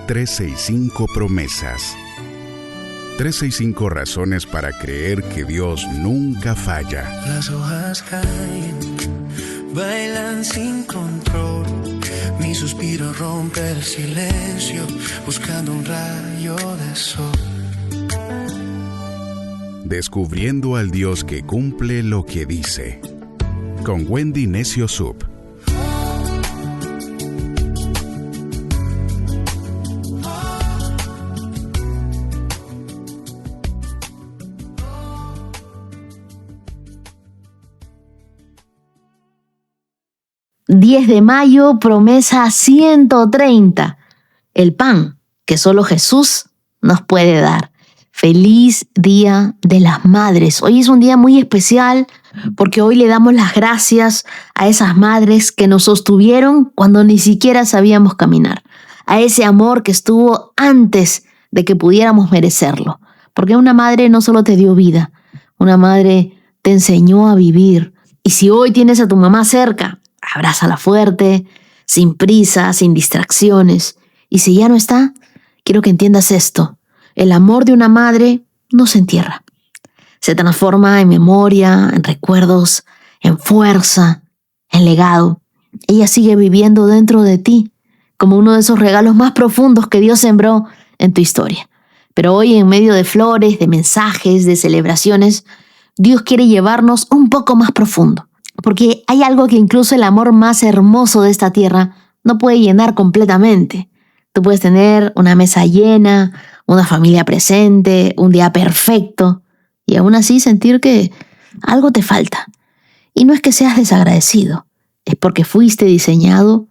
365 promesas. 365 razones para creer que Dios nunca falla. Las hojas caen, bailan sin control. Mi suspiro rompe el silencio, buscando un rayo de sol. Descubriendo al Dios que cumple lo que dice. Con Wendy Necio Sub. ...10 de mayo, promesa 130. El pan que solo Jesús nos puede dar. Feliz Día de las Madres. Hoy es un día muy especial porque hoy le damos las gracias a esas madres que nos sostuvieron cuando ni siquiera sabíamos caminar. A ese amor que estuvo antes de que pudiéramos merecerlo. Porque una madre no solo te dio vida, una madre te enseñó a vivir. Y si hoy tienes a tu mamá cerca, abrázala fuerte, sin prisa, sin distracciones. Y si ya no está, quiero que entiendas esto. El amor de una madre no se entierra. Se transforma en memoria, en recuerdos, en fuerza, en legado. Ella sigue viviendo dentro de ti, como uno de esos regalos más profundos que Dios sembró en tu historia. Pero hoy, en medio de flores, de mensajes, de celebraciones, Dios quiere llevarnos un poco más profundo. Porque hay algo que incluso el amor más hermoso de esta tierra no puede llenar completamente. Tú puedes tener una mesa llena, una familia presente, un día perfecto, y aún así sentir que algo te falta. Y no es que seas desagradecido, es porque fuiste diseñado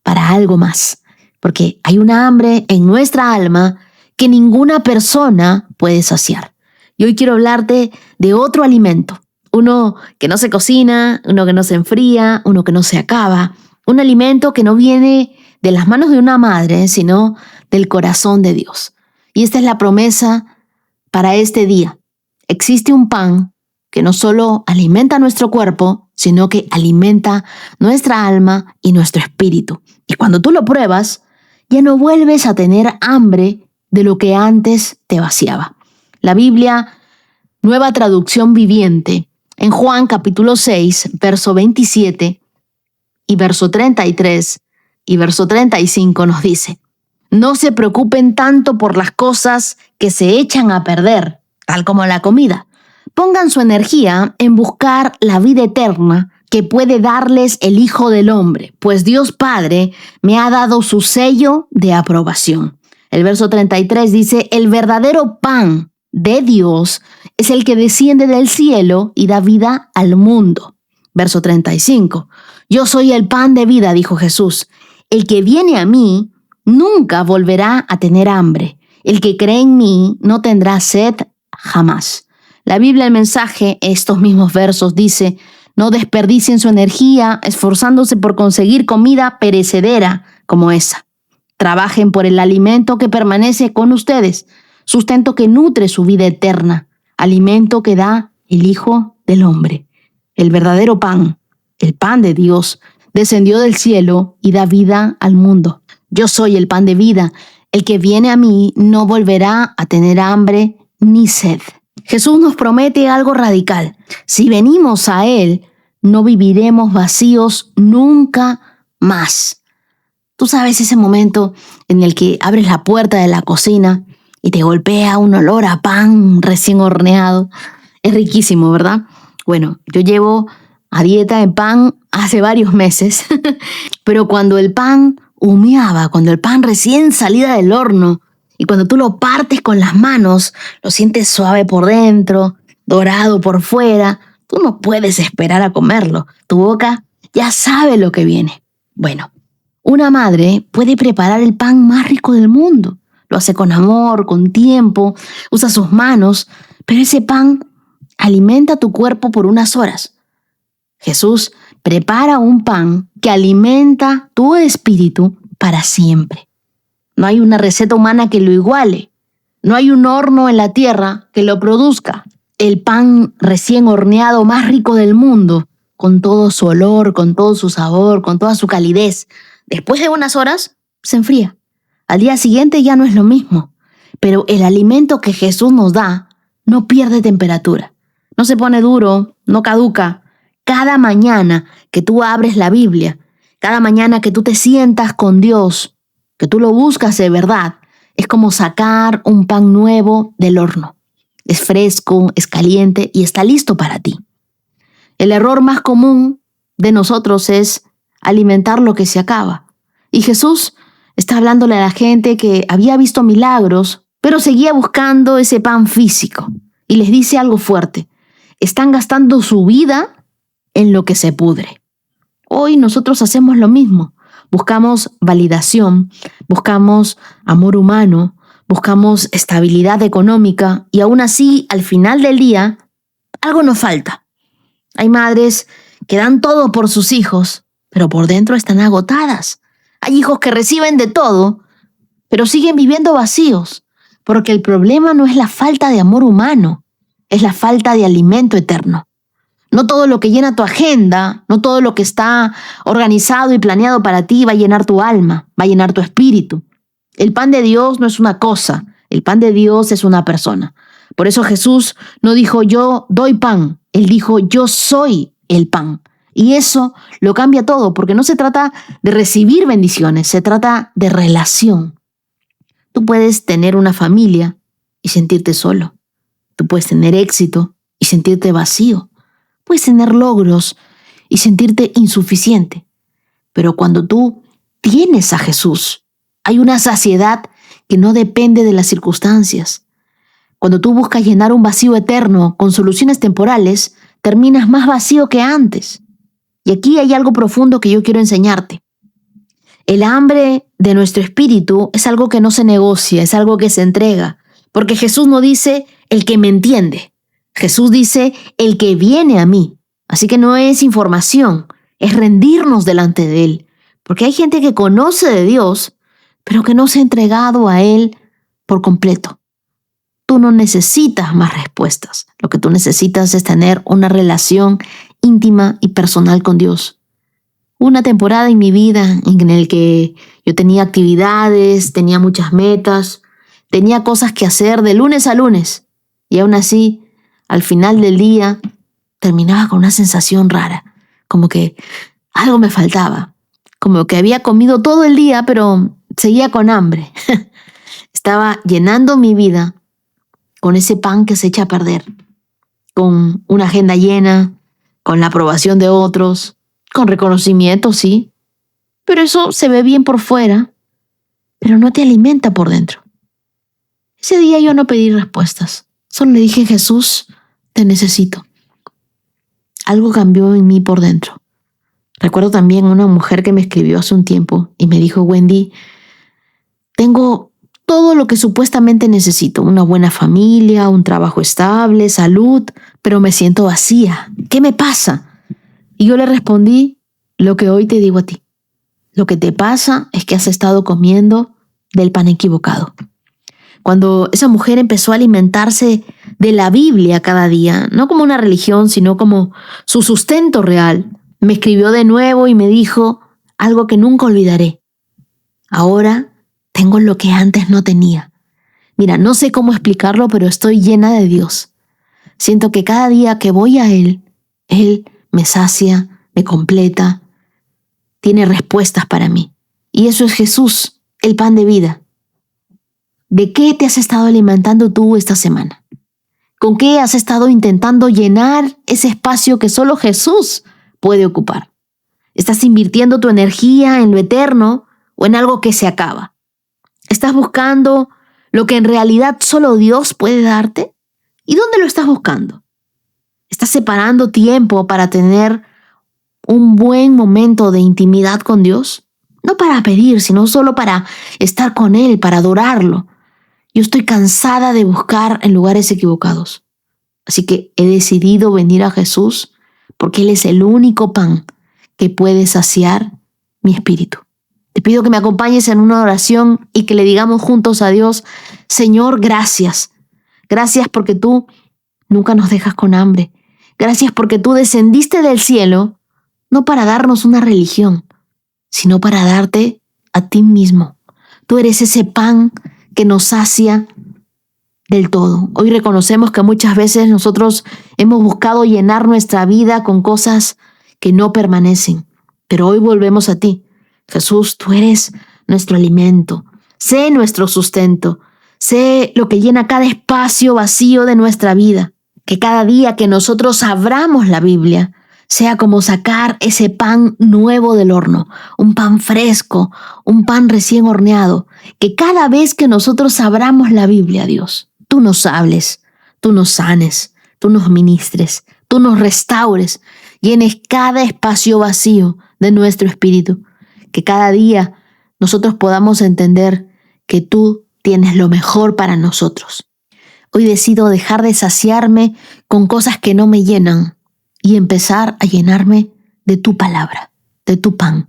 para algo más. Porque hay una hambre en nuestra alma que ninguna persona puede saciar. Y hoy quiero hablarte de otro alimento. Uno que no se cocina, uno que no se enfría, uno que no se acaba. Un alimento que no viene de las manos de una madre, sino del corazón de Dios. Y esta es la promesa para este día. Existe un pan que no solo alimenta nuestro cuerpo, sino que alimenta nuestra alma y nuestro espíritu. Y cuando tú lo pruebas, ya no vuelves a tener hambre de lo que antes te vaciaba. La Biblia, Nueva Traducción Viviente, en Juan capítulo 6, verso 27 y verso 33 y verso 35 nos dice: no se preocupen tanto por las cosas que se echan a perder, tal como la comida. Pongan su energía en buscar la vida eterna que puede darles el Hijo del Hombre, pues Dios Padre me ha dado su sello de aprobación. El verso 33 dice: el verdadero pan de Dios es el que desciende del cielo y da vida al mundo. Verso 35. Yo soy el pan de vida, dijo Jesús. El que viene a mí nunca volverá a tener hambre. El que cree en mí no tendrá sed jamás. La Biblia, el mensaje, estos mismos versos dice: no desperdicien su energía esforzándose por conseguir comida perecedera como esa. Trabajen por el alimento que permanece con ustedes, sustento que nutre su vida eterna, alimento que da el Hijo del Hombre. El verdadero pan, el pan de Dios, descendió del cielo y da vida al mundo. Yo soy el pan de vida. El que viene a mí no volverá a tener hambre ni sed. Jesús nos promete algo radical. Si venimos a Él, no viviremos vacíos nunca más. Tú sabes ese momento en el que abres la puerta de la cocina y te golpea un olor a pan recién horneado. Es riquísimo, ¿verdad? Bueno, yo llevo a dieta de pan hace varios meses, pero cuando el pan humeaba, cuando el pan recién salía del horno y cuando tú lo partes con las manos, lo sientes suave por dentro, dorado por fuera, tú no puedes esperar a comerlo. Tu boca ya sabe lo que viene. Bueno, una madre puede preparar el pan más rico del mundo. Lo hace con amor, con tiempo, usa sus manos, pero ese pan alimenta tu cuerpo por unas horas. Jesús prepara un pan que alimenta tu espíritu para siempre. No hay una receta humana que lo iguale. No hay un horno en la tierra que lo produzca. El pan recién horneado más rico del mundo, con todo su olor, con todo su sabor, con toda su calidez, después de unas horas se enfría. Al día siguiente ya no es lo mismo, pero el alimento que Jesús nos da no pierde temperatura, no se pone duro, no caduca. Cada mañana que tú abres la Biblia, cada mañana que tú te sientas con Dios, que tú lo buscas de verdad, es como sacar un pan nuevo del horno. Es fresco, es caliente y está listo para ti. El error más común de nosotros es alimentar lo que se acaba. Y Jesús está hablándole a la gente que había visto milagros, pero seguía buscando ese pan físico. Y les dice algo fuerte. Están gastando su vida en lo que se pudre. Hoy nosotros hacemos lo mismo. Buscamos validación, buscamos amor humano, buscamos estabilidad económica y aún así, al final del día, algo nos falta. Hay madres que dan todo por sus hijos, pero por dentro están agotadas. Hay hijos que reciben de todo, pero siguen viviendo vacíos, porque el problema no es la falta de amor humano, es la falta de alimento eterno. No todo lo que llena tu agenda, no todo lo que está organizado y planeado para ti va a llenar tu alma, va a llenar tu espíritu. El pan de Dios no es una cosa, el pan de Dios es una persona. Por eso Jesús no dijo yo doy pan, Él dijo yo soy el pan. Y eso lo cambia todo, porque no se trata de recibir bendiciones, se trata de relación. Tú puedes tener una familia y sentirte solo. Tú puedes tener éxito y sentirte vacío. Puedes tener logros y sentirte insuficiente. Pero cuando tú tienes a Jesús, hay una saciedad que no depende de las circunstancias. Cuando tú buscas llenar un vacío eterno con soluciones temporales, terminas más vacío que antes. Y aquí hay algo profundo que yo quiero enseñarte. El hambre de nuestro espíritu es algo que no se negocia, es algo que se entrega. Porque Jesús no dice el que me entiende. Jesús dice el que viene a mí. Así que no es información, es rendirnos delante de Él. Porque hay gente que conoce de Dios, pero que no se ha entregado a Él por completo. Tú no necesitas más respuestas. Lo que tú necesitas es tener una relación íntima y personal con Dios. Una temporada en mi vida en la que yo tenía actividades, tenía muchas metas, tenía cosas que hacer de lunes a lunes. Y aún así, al final del día, terminaba con una sensación rara. Como que algo me faltaba. Como que había comido todo el día, pero seguía con hambre. Estaba llenando mi vida con ese pan que se echa a perder. Con una agenda llena, con la aprobación de otros, con reconocimiento, sí. Pero eso se ve bien por fuera, pero no te alimenta por dentro. Ese día yo no pedí respuestas. Solo le dije, Jesús, te necesito. Algo cambió en mí por dentro. Recuerdo también una mujer que me escribió hace un tiempo y me dijo, Wendy, tengo todo lo que supuestamente necesito. Una buena familia, un trabajo estable, salud, pero me siento vacía. ¿Qué me pasa? Y yo le respondí lo que hoy te digo a ti. Lo que te pasa es que has estado comiendo del pan equivocado. Cuando esa mujer empezó a alimentarse de la Biblia cada día, no como una religión, sino como su sustento real, me escribió de nuevo y me dijo algo que nunca olvidaré. Ahora tengo lo que antes no tenía. Mira, no sé cómo explicarlo, pero estoy llena de Dios. Siento que cada día que voy a Él me sacia, me completa, tiene respuestas para mí. Y eso es Jesús, el pan de vida. ¿De qué te has estado alimentando tú esta semana? ¿Con qué has estado intentando llenar ese espacio que solo Jesús puede ocupar? ¿Estás invirtiendo tu energía en lo eterno o en algo que se acaba? ¿Estás buscando lo que en realidad solo Dios puede darte? ¿Y dónde lo estás buscando? ¿Estás separando tiempo para tener un buen momento de intimidad con Dios? No para pedir, sino solo para estar con Él, para adorarlo. Yo estoy cansada de buscar en lugares equivocados. Así que he decidido venir a Jesús porque Él es el único pan que puede saciar mi espíritu. Te pido que me acompañes en una oración y que le digamos juntos a Dios, Señor, gracias. Gracias porque tú nunca nos dejas con hambre. Gracias porque tú descendiste del cielo, no para darnos una religión, sino para darte a ti mismo. Tú eres ese pan que nos sacia del todo. Hoy reconocemos que muchas veces nosotros hemos buscado llenar nuestra vida con cosas que no permanecen, pero hoy volvemos a ti. Jesús, tú eres nuestro alimento. Sé nuestro sustento. Sé lo que llena cada espacio vacío de nuestra vida. Que cada día que nosotros abramos la Biblia sea como sacar ese pan nuevo del horno, un pan fresco, un pan recién horneado. Que cada vez que nosotros abramos la Biblia, Dios, tú nos hables, tú nos sanes, tú nos ministres, tú nos restaures, llenes cada espacio vacío de nuestro espíritu. Que cada día nosotros podamos entender que tú tienes lo mejor para nosotros. Hoy decido dejar de saciarme con cosas que no me llenan y empezar a llenarme de tu palabra, de tu pan.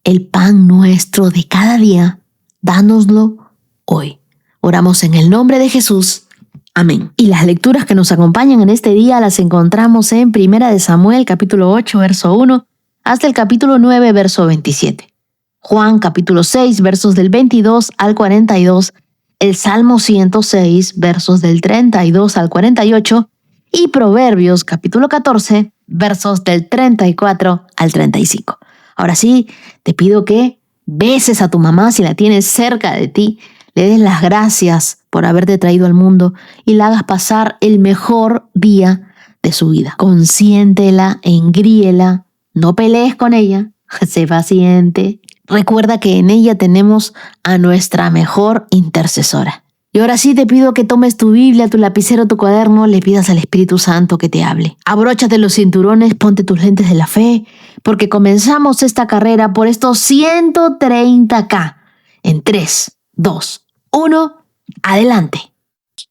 El pan nuestro de cada día, dánoslo hoy. Oramos en el nombre de Jesús. Amén. Y las lecturas que nos acompañan en este día las encontramos en 1 Samuel, capítulo 8, verso 1, hasta el capítulo 9, verso 27. Juan, capítulo 6, versos del 22 al 42, el Salmo 106, versos del 32 al 48, y Proverbios, capítulo 14, versos del 34 al 35. Ahora sí, te pido que beses a tu mamá si la tienes cerca de ti, le des las gracias por haberte traído al mundo y la hagas pasar el mejor día de su vida. Consiéntela, engríela, no pelees con ella, sé paciente. Recuerda que en ella tenemos a nuestra mejor intercesora. Y ahora sí te pido que tomes tu Biblia, tu lapicero, tu cuaderno, le pidas al Espíritu Santo que te hable. Abróchate los cinturones, ponte tus lentes de la fe, porque comenzamos esta carrera por estos 130K. En 3, 2, 1, adelante.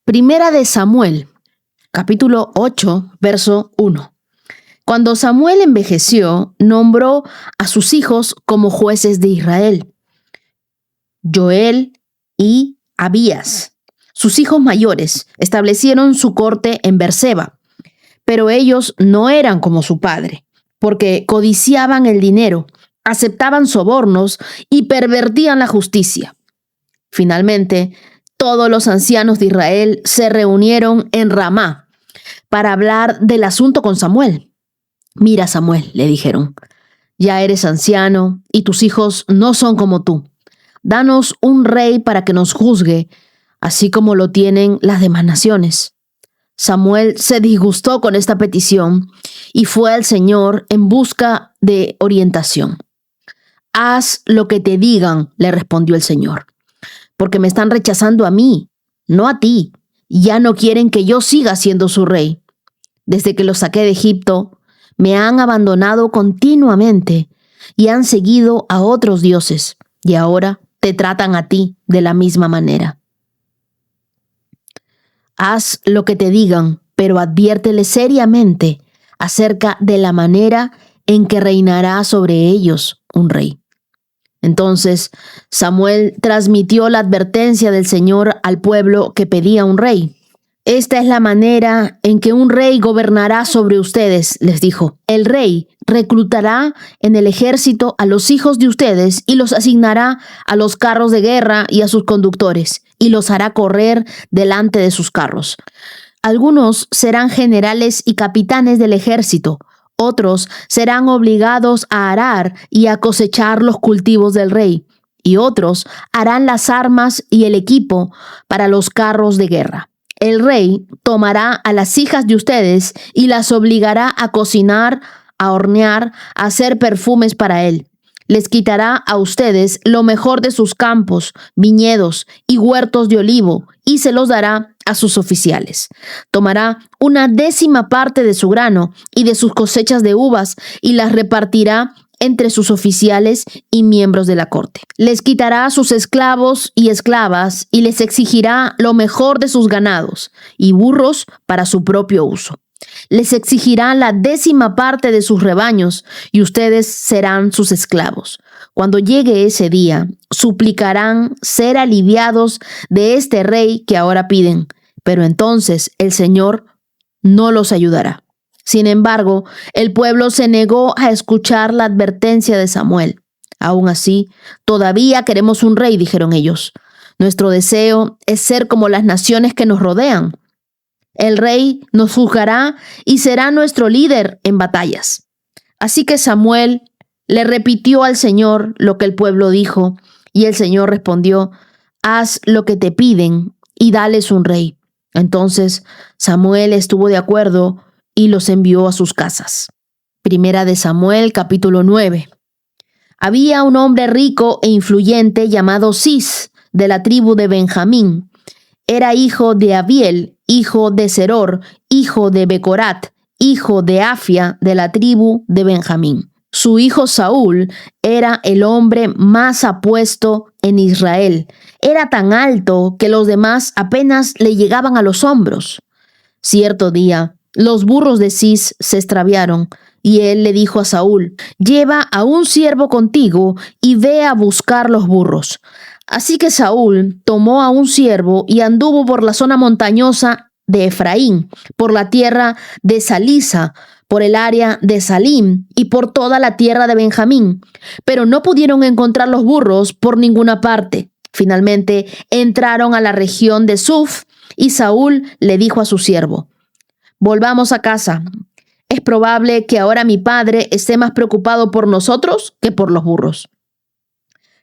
1 Samuel, capítulo 8, verso 1. Cuando Samuel envejeció, nombró a sus hijos como jueces de Israel, Joel y Abías. Sus hijos mayores establecieron su corte en Berseba, pero ellos no eran como su padre, porque codiciaban el dinero, aceptaban sobornos y pervertían la justicia. Finalmente, todos los ancianos de Israel se reunieron en Ramá para hablar del asunto con Samuel. Mira, Samuel, le dijeron, ya eres anciano y tus hijos no son como tú. Danos un rey para que nos juzgue, así como lo tienen las demás naciones. Samuel se disgustó con esta petición y fue al Señor en busca de orientación. Haz lo que te digan, le respondió el Señor, porque me están rechazando a mí, no a ti. Ya no quieren que yo siga siendo su rey. Desde que los saqué de Egipto, me han abandonado continuamente y han seguido a otros dioses, y ahora te tratan a ti de la misma manera. Haz lo que te digan, pero adviérteles seriamente acerca de la manera en que reinará sobre ellos un rey. Entonces Samuel transmitió la advertencia del Señor al pueblo que pedía un rey. Esta es la manera en que un rey gobernará sobre ustedes, les dijo. El rey reclutará en el ejército a los hijos de ustedes y los asignará a los carros de guerra y a sus conductores, y los hará correr delante de sus carros. Algunos serán generales y capitanes del ejército, otros serán obligados a arar y a cosechar los cultivos del rey, y otros harán las armas y el equipo para los carros de guerra. El rey tomará a las hijas de ustedes y las obligará a cocinar, a hornear, a hacer perfumes para él. Les quitará a ustedes lo mejor de sus campos, viñedos y huertos de olivo, y se los dará a sus oficiales. Tomará 1/10 parte de su grano y de sus cosechas de uvas y las repartirá entre sus oficiales y miembros de la corte. Les quitará a sus esclavos y esclavas y les exigirá lo mejor de sus ganados y burros para su propio uso. Les exigirá la 10ª parte de sus rebaños y ustedes serán sus esclavos. Cuando llegue ese día, suplicarán ser aliviados de este rey que ahora piden, pero entonces el Señor no los ayudará. Sin embargo, el pueblo se negó a escuchar la advertencia de Samuel. Aún así, todavía queremos un rey, dijeron ellos. Nuestro deseo es ser como las naciones que nos rodean. El rey nos juzgará y será nuestro líder en batallas. Así que Samuel le repitió al Señor lo que el pueblo dijo, y el Señor respondió: haz lo que te piden y dales un rey. Entonces Samuel estuvo de acuerdo y los envió a sus casas. Primera de Samuel, capítulo 9. Había un hombre rico e influyente llamado Cis, de la tribu de Benjamín. Era hijo de Abiel, hijo de Seror, hijo de Becorat, hijo de Afia, de la tribu de Benjamín. Su hijo Saúl era el hombre más apuesto en Israel. Era tan alto que los demás apenas le llegaban a los hombros. Cierto día, los burros de Cis se extraviaron, y él le dijo a Saúl: lleva a un siervo contigo y ve a buscar los burros. Así que Saúl tomó a un siervo y anduvo por la zona montañosa de Efraín, por la tierra de Salisa, por el área de Salim y por toda la tierra de Benjamín. Pero no pudieron encontrar los burros por ninguna parte. Finalmente entraron a la región de Suf y Saúl le dijo a su siervo: volvamos a casa. Es probable que ahora mi padre esté más preocupado por nosotros que por los burros.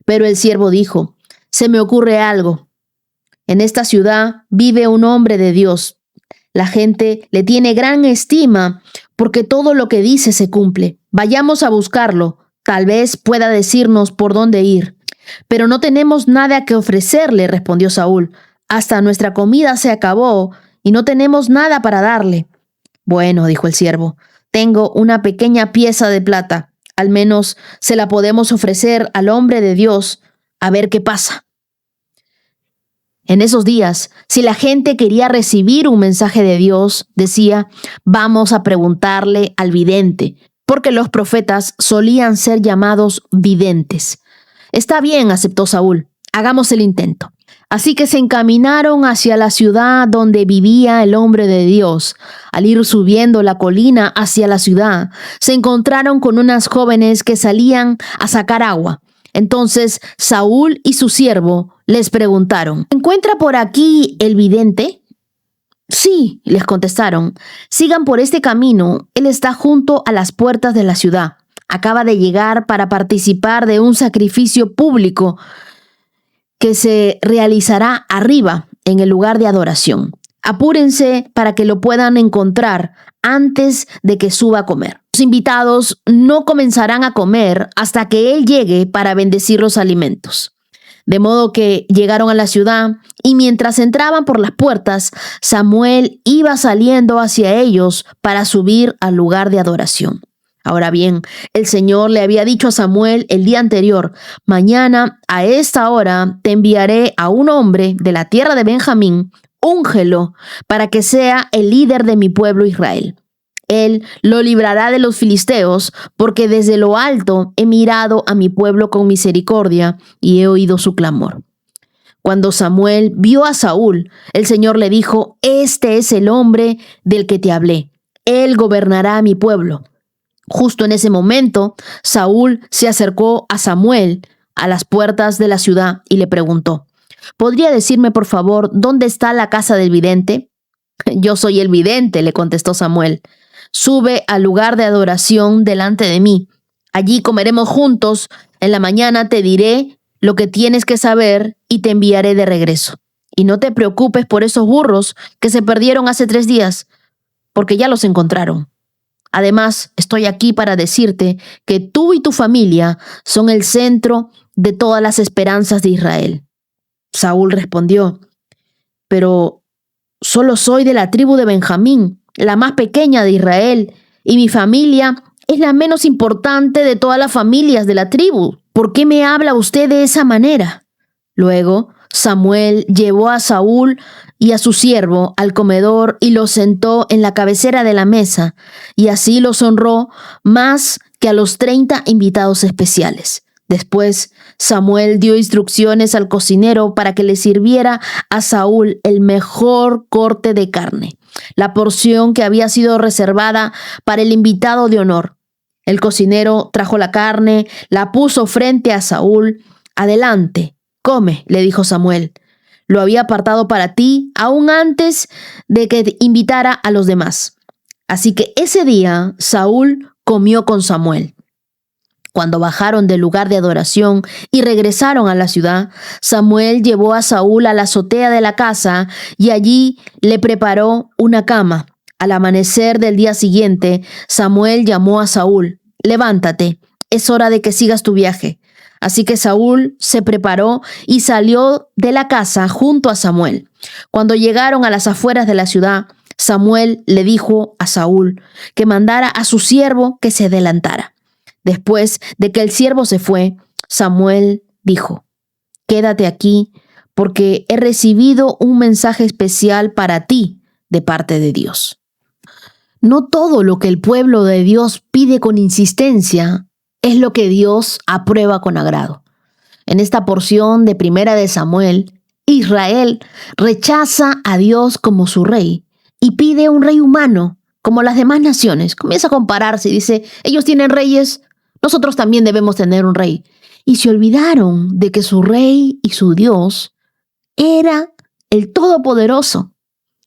Pero el siervo dijo: se me ocurre algo. En esta ciudad vive un hombre de Dios. La gente le tiene gran estima porque todo lo que dice se cumple. Vayamos a buscarlo. Tal vez pueda decirnos por dónde ir. Pero no tenemos nada que ofrecerle, respondió Saúl. Hasta nuestra comida se acabó y no tenemos nada para darle. Bueno, dijo el siervo, tengo una pequeña pieza de plata. Al menos se la podemos ofrecer al hombre de Dios, a ver qué pasa. En esos días, si la gente quería recibir un mensaje de Dios, decía: vamos a preguntarle al vidente, porque los profetas solían ser llamados videntes. Está bien, aceptó Saúl, hagamos el intento. Así que se encaminaron hacia la ciudad donde vivía el hombre de Dios. Al ir subiendo la colina hacia la ciudad, se encontraron con unas jóvenes que salían a sacar agua. Entonces Saúl y su siervo les preguntaron: ¿encuentra por aquí el vidente? Sí, les contestaron. Sigan por este camino, él está junto a las puertas de la ciudad. Acaba de llegar para participar de un sacrificio público que se realizará arriba en el lugar de adoración. Apúrense para que lo puedan encontrar antes de que suba a comer. Los invitados no comenzarán a comer hasta que él llegue para bendecir los alimentos. De modo que llegaron a la ciudad y mientras entraban por las puertas, Samuel iba saliendo hacia ellos para subir al lugar de adoración. Ahora bien, el Señor le había dicho a Samuel el día anterior: mañana a esta hora te enviaré a un hombre de la tierra de Benjamín, úngelo para que sea el líder de mi pueblo Israel. Él lo librará de los filisteos, porque desde lo alto he mirado a mi pueblo con misericordia y he oído su clamor. Cuando Samuel vio a Saúl, el Señor le dijo: este es el hombre del que te hablé. Él gobernará a mi pueblo. Justo en ese momento, Saúl se acercó a Samuel a las puertas de la ciudad y le preguntó: ¿podría decirme, por favor, dónde está la casa del vidente? Yo soy el vidente, le contestó Samuel. Sube al lugar de adoración delante de mí. Allí comeremos juntos. En la mañana te diré lo que tienes que saber y te enviaré de regreso. Y no te preocupes por esos burros que se perdieron hace 3 días, porque ya los encontraron. Además, estoy aquí para decirte que tú y tu familia son el centro de todas las esperanzas de Israel. Saúl respondió: pero solo soy de la tribu de Benjamín, la más pequeña de Israel, y mi familia es la menos importante de todas las familias de la tribu. ¿Por qué me habla usted de esa manera? Luego, Samuel llevó a Saúl y a su siervo al comedor y los sentó en la cabecera de la mesa, y así los honró más que a los 30 invitados especiales. Después, Samuel dio instrucciones al cocinero para que le sirviera a Saúl el mejor corte de carne, la porción que había sido reservada para el invitado de honor. El cocinero trajo la carne, la puso frente a Saúl. Adelante, come, le dijo Samuel. Lo había apartado para ti aún antes de que te invitara a los demás. Así que ese día Saúl comió con Samuel. Cuando bajaron del lugar de adoración y regresaron a la ciudad, Samuel llevó a Saúl a la azotea de la casa y allí le preparó una cama. Al amanecer del día siguiente, Samuel llamó a Saúl. Levántate, es hora de que sigas tu viaje. Así que Saúl se preparó y salió de la casa junto a Samuel. Cuando llegaron a las afueras de la ciudad, Samuel le dijo a Saúl que mandara a su siervo que se adelantara. Después de que el siervo se fue, Samuel dijo: quédate aquí porque he recibido un mensaje especial para ti de parte de Dios. No todo lo que el pueblo de Dios pide con insistencia es lo que Dios aprueba con agrado. En esta porción de Primera de Samuel, Israel rechaza a Dios como su rey y pide un rey humano como las demás naciones. Comienza a compararse y dice: ellos tienen reyes, nosotros también debemos tener un rey. Y se olvidaron de que su rey y su Dios era el Todopoderoso.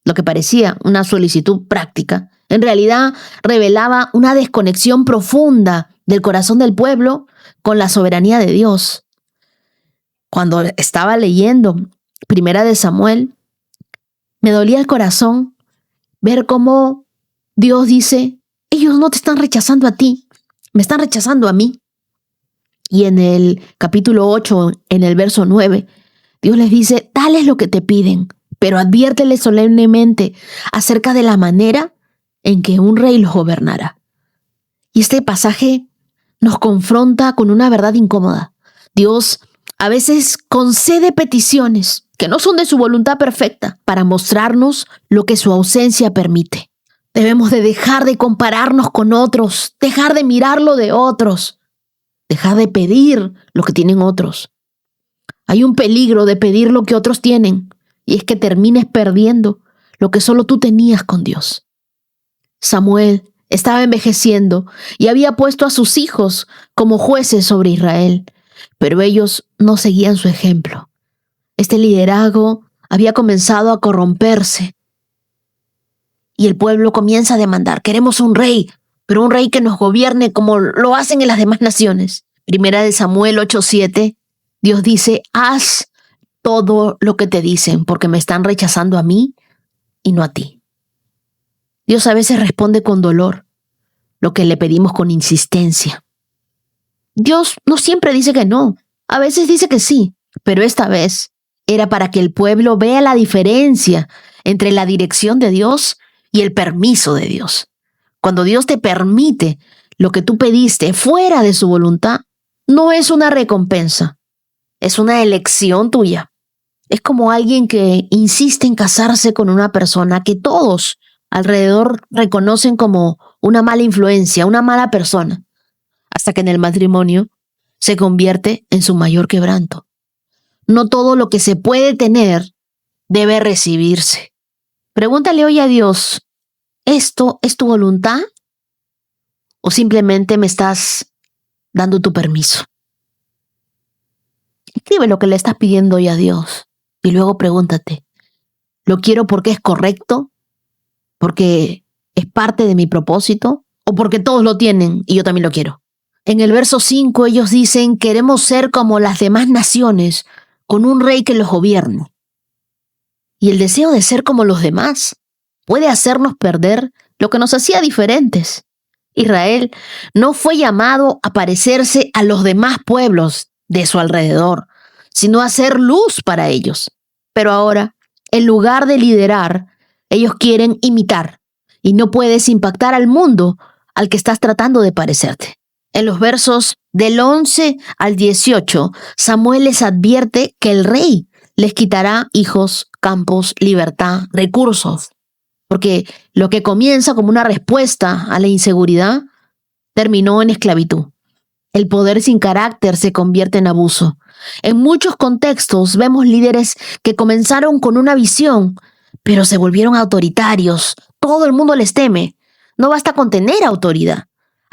Lo que parecía una solicitud práctica, en realidad revelaba una desconexión profunda del corazón del pueblo con la soberanía de Dios. Cuando estaba leyendo Primera de Samuel, me dolía el corazón ver cómo Dios dice: ellos no te están rechazando a ti, me están rechazando a mí. Y en el capítulo 8, en el verso 9, Dios les dice: dale lo que te piden, pero adviérteles solemnemente acerca de la manera en que un rey los gobernará. Y este pasaje nos confronta con una verdad incómoda. Dios a veces concede peticiones que no son de su voluntad perfecta para mostrarnos lo que su ausencia permite. Debemos de dejar de compararnos con otros, dejar de mirar lo de otros, dejar de pedir lo que tienen otros. Hay un peligro de pedir lo que otros tienen, y es que termines perdiendo lo que solo tú tenías con Dios. Samuel estaba envejeciendo y había puesto a sus hijos como jueces sobre Israel, pero ellos no seguían su ejemplo. Este liderazgo había comenzado a corromperse y el pueblo comienza a demandar: queremos un rey, pero un rey que nos gobierne como lo hacen en las demás naciones. Primera de Samuel 8:7, Dios dice: haz todo lo que te dicen, porque me están rechazando a mí y no a ti. Dios a veces responde con dolor lo que le pedimos con insistencia. Dios no siempre dice que no, a veces dice que sí, pero esta vez era para que el pueblo vea la diferencia entre la dirección de Dios y el permiso de Dios. Cuando Dios te permite lo que tú pediste fuera de su voluntad, no es una recompensa, es una elección tuya. Es como alguien que insiste en casarse con una persona que todos alrededor reconocen como una mala influencia, una mala persona, hasta que en el matrimonio se convierte en su mayor quebranto. No todo lo que se puede tener debe recibirse. Pregúntale hoy a Dios: ¿esto es tu voluntad? ¿O simplemente me estás dando tu permiso? Escribe lo que le estás pidiendo hoy a Dios y luego pregúntate: ¿lo quiero porque es correcto? ¿Porque es parte de mi propósito? ¿O porque todos lo tienen y yo también lo quiero? En el verso 5 ellos dicen: queremos ser como las demás naciones, con un rey que los gobierne. Y el deseo de ser como los demás puede hacernos perder lo que nos hacía diferentes. Israel no fue llamado a parecerse a los demás pueblos de su alrededor, sino a ser luz para ellos. Pero ahora, en lugar de liderar, ellos quieren imitar, y no puedes impactar al mundo al que estás tratando de parecerte. En los versos del 11 al 18, Samuel les advierte que el rey les quitará hijos, campos, libertad, recursos, porque lo que comienza como una respuesta a la inseguridad terminó en esclavitud. El poder sin carácter se convierte en abuso. En muchos contextos vemos líderes que comenzaron con una visión, pero se volvieron autoritarios. Todo el mundo les teme. No basta con tener autoridad.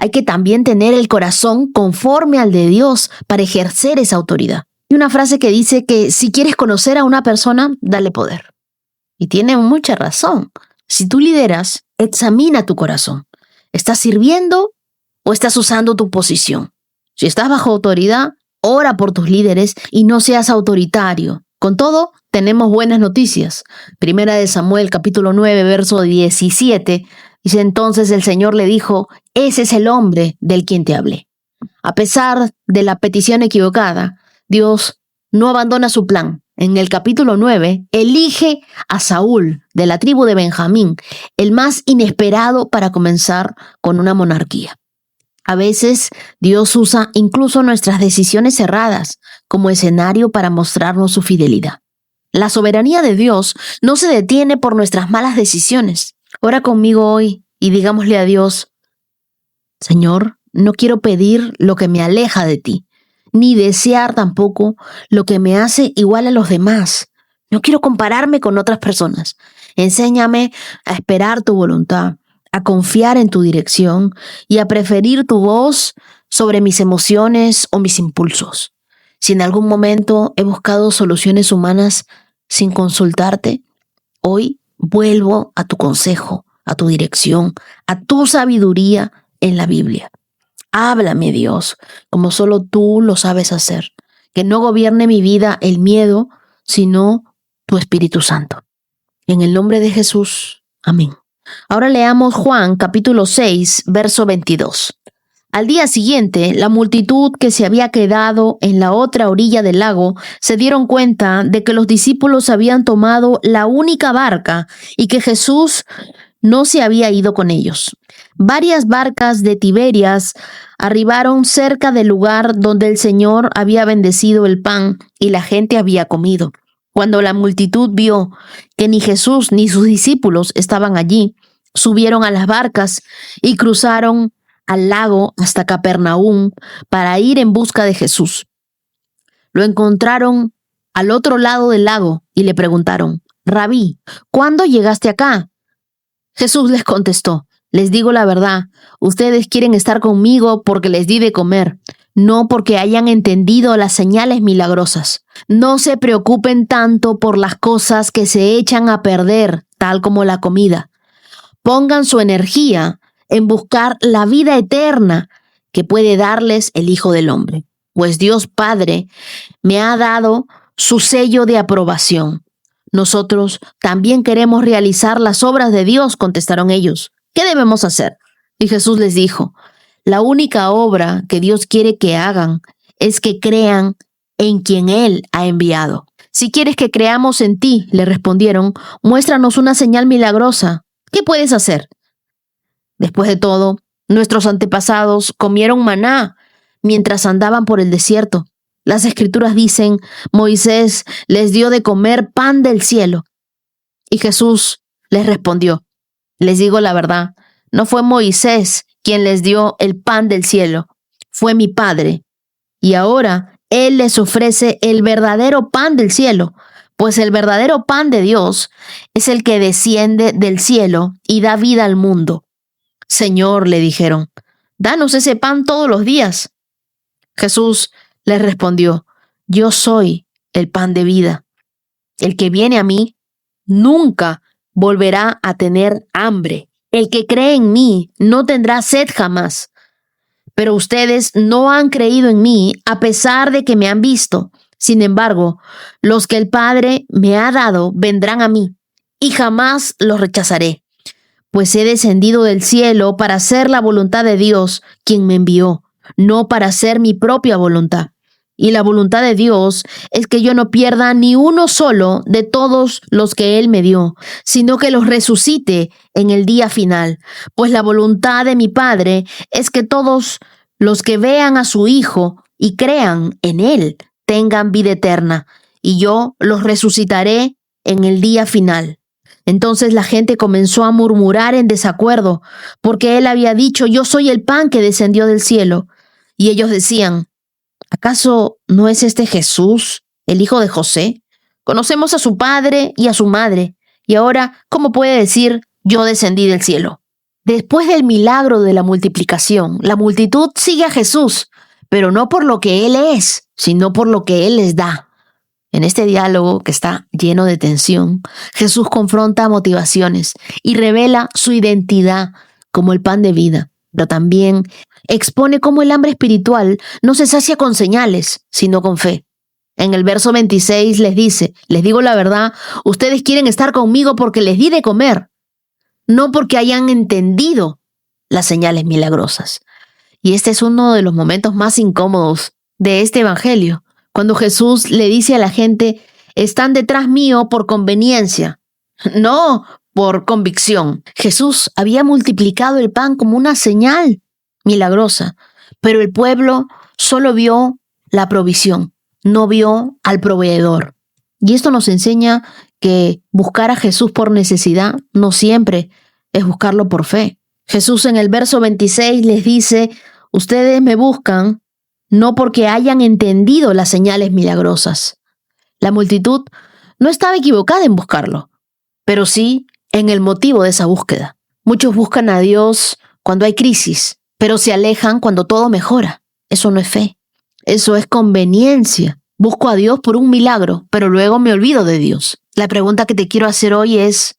hay que también tener el corazón conforme al de Dios para ejercer esa autoridad. Y una frase que dice que si quieres conocer a una persona, dale poder. Y tiene mucha razón. Si tú lideras, examina tu corazón. ¿Estás sirviendo o estás usando tu posición? Si estás bajo autoridad, ora por tus líderes y no seas autoritario. Con todo, tenemos buenas noticias. Primera de Samuel, capítulo 9, verso 17, dice: entonces el Señor le dijo: ese es el hombre del quien te hablé. A pesar de la petición equivocada, Dios no abandona su plan. En el capítulo 9, elige a Saúl de la tribu de Benjamín, el más inesperado para comenzar con una monarquía. A veces Dios usa incluso nuestras decisiones erradas como escenario para mostrarnos su fidelidad. La soberanía de Dios no se detiene por nuestras malas decisiones. Ora conmigo hoy y digámosle a Dios: Señor, no quiero pedir lo que me aleja de ti, ni desear tampoco lo que me hace igual a los demás. No quiero compararme con otras personas. Enséñame a esperar tu voluntad, a confiar en tu dirección y a preferir tu voz sobre mis emociones o mis impulsos. Si en algún momento he buscado soluciones humanas sin consultarte, hoy vuelvo a tu consejo, a tu dirección, a tu sabiduría en la Biblia. Háblame, Dios, como solo tú lo sabes hacer. Que no gobierne mi vida el miedo, sino tu Espíritu Santo. En el nombre de Jesús. Amén. Ahora leamos Juan capítulo 6, verso 22. Al día siguiente, la multitud que se había quedado en la otra orilla del lago se dieron cuenta de que los discípulos habían tomado la única barca y que Jesús no se había ido con ellos. Varias barcas de Tiberias arribaron cerca del lugar donde el Señor había bendecido el pan y la gente había comido. Cuando la multitud vio que ni Jesús ni sus discípulos estaban allí, subieron a las barcas y cruzaron al lago hasta Capernaum para ir en busca de Jesús. Lo encontraron al otro lado del lago y le preguntaron: Rabí, ¿cuándo llegaste acá? Jesús les contestó: les digo la verdad, ustedes quieren estar conmigo porque les di de comer, no porque hayan entendido las señales milagrosas. No se preocupen tanto por las cosas que se echan a perder, tal como la comida. Pongan su energía en buscar la vida eterna que puede darles el Hijo del Hombre, pues Dios Padre me ha dado su sello de aprobación. Nosotros también queremos realizar las obras de Dios, contestaron ellos. ¿Qué debemos hacer? Y Jesús les dijo: la única obra que Dios quiere que hagan es que crean en quien Él ha enviado. Si quieres que creamos en ti, le respondieron, muéstranos una señal milagrosa. ¿Qué puedes hacer? Después de todo, nuestros antepasados comieron maná mientras andaban por el desierto. Las Escrituras dicen: Moisés les dio de comer pan del cielo. Y Jesús les respondió: les digo la verdad, no fue Moisés quien les dio el pan del cielo, fue mi Padre. Y ahora Él les ofrece el verdadero pan del cielo, pues el verdadero pan de Dios es el que desciende del cielo y da vida al mundo. Señor, le dijeron, danos ese pan todos los días. Jesús les respondió: yo soy el pan de vida. El que viene a mí nunca volverá a tener hambre. El que cree en mí no tendrá sed jamás. Pero ustedes no han creído en mí a pesar de que me han visto. Sin embargo, los que el Padre me ha dado vendrán a mí, y jamás los rechazaré, pues he descendido del cielo para hacer la voluntad de Dios, quien me envió, no para hacer mi propia voluntad. Y la voluntad de Dios es que yo no pierda ni uno solo de todos los que Él me dio, sino que los resucite en el día final. Pues la voluntad de mi Padre es que todos los que vean a su Hijo y crean en Él tengan vida eterna, y yo los resucitaré en el día final. Entonces la gente comenzó a murmurar en desacuerdo, porque Él había dicho: yo soy el pan que descendió del cielo. Y ellos decían: ¿acaso no es este Jesús, el hijo de José? Conocemos a su padre y a su madre, y ahora, ¿cómo puede decir: yo descendí del cielo? Después del milagro de la multiplicación, la multitud sigue a Jesús, pero no por lo que Él es, sino por lo que Él les da. En este diálogo, que está lleno de tensión, Jesús confronta motivaciones y revela su identidad como el pan de vida, pero también expone cómo el hambre espiritual no se sacia con señales, sino con fe. En el verso 26 les dice: les digo la verdad, ustedes quieren estar conmigo porque les di de comer, no porque hayan entendido las señales milagrosas. Y este es uno de los momentos más incómodos de este evangelio, cuando Jesús le dice a la gente: están detrás mío por conveniencia, no por convicción. Jesús había multiplicado el pan como una señal milagrosa, pero el pueblo solo vio la provisión, no vio al proveedor. Y esto nos enseña que buscar a Jesús por necesidad no siempre es buscarlo por fe. Jesús en el verso 26 les dice: ustedes me buscan no porque hayan entendido las señales milagrosas. La multitud no estaba equivocada en buscarlo, pero sí en el motivo de esa búsqueda. Muchos buscan a Dios cuando hay crisis, pero se alejan cuando todo mejora. Eso no es fe, eso es conveniencia. Busco a Dios por un milagro, pero luego me olvido de Dios. La pregunta que te quiero hacer hoy es: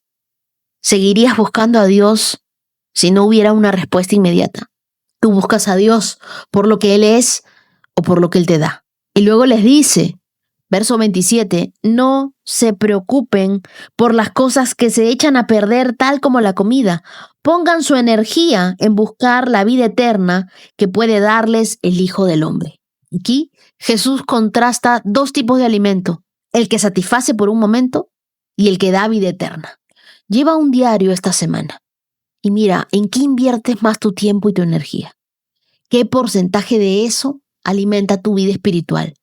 ¿seguirías buscando a Dios si no hubiera una respuesta inmediata? ¿Tú buscas a Dios por lo que Él es o por lo que Él te da? Y luego les dice, verso 27, no se preocupen por las cosas que se echan a perder, tal como la comida. Pongan su energía en buscar la vida eterna que puede darles el Hijo del Hombre. Aquí Jesús contrasta dos tipos de alimento: el que satisface por un momento y el que da vida eterna. Lleva un diario esta semana y mira en qué inviertes más tu tiempo y tu energía. ¿Qué porcentaje de eso alimenta tu vida espiritual?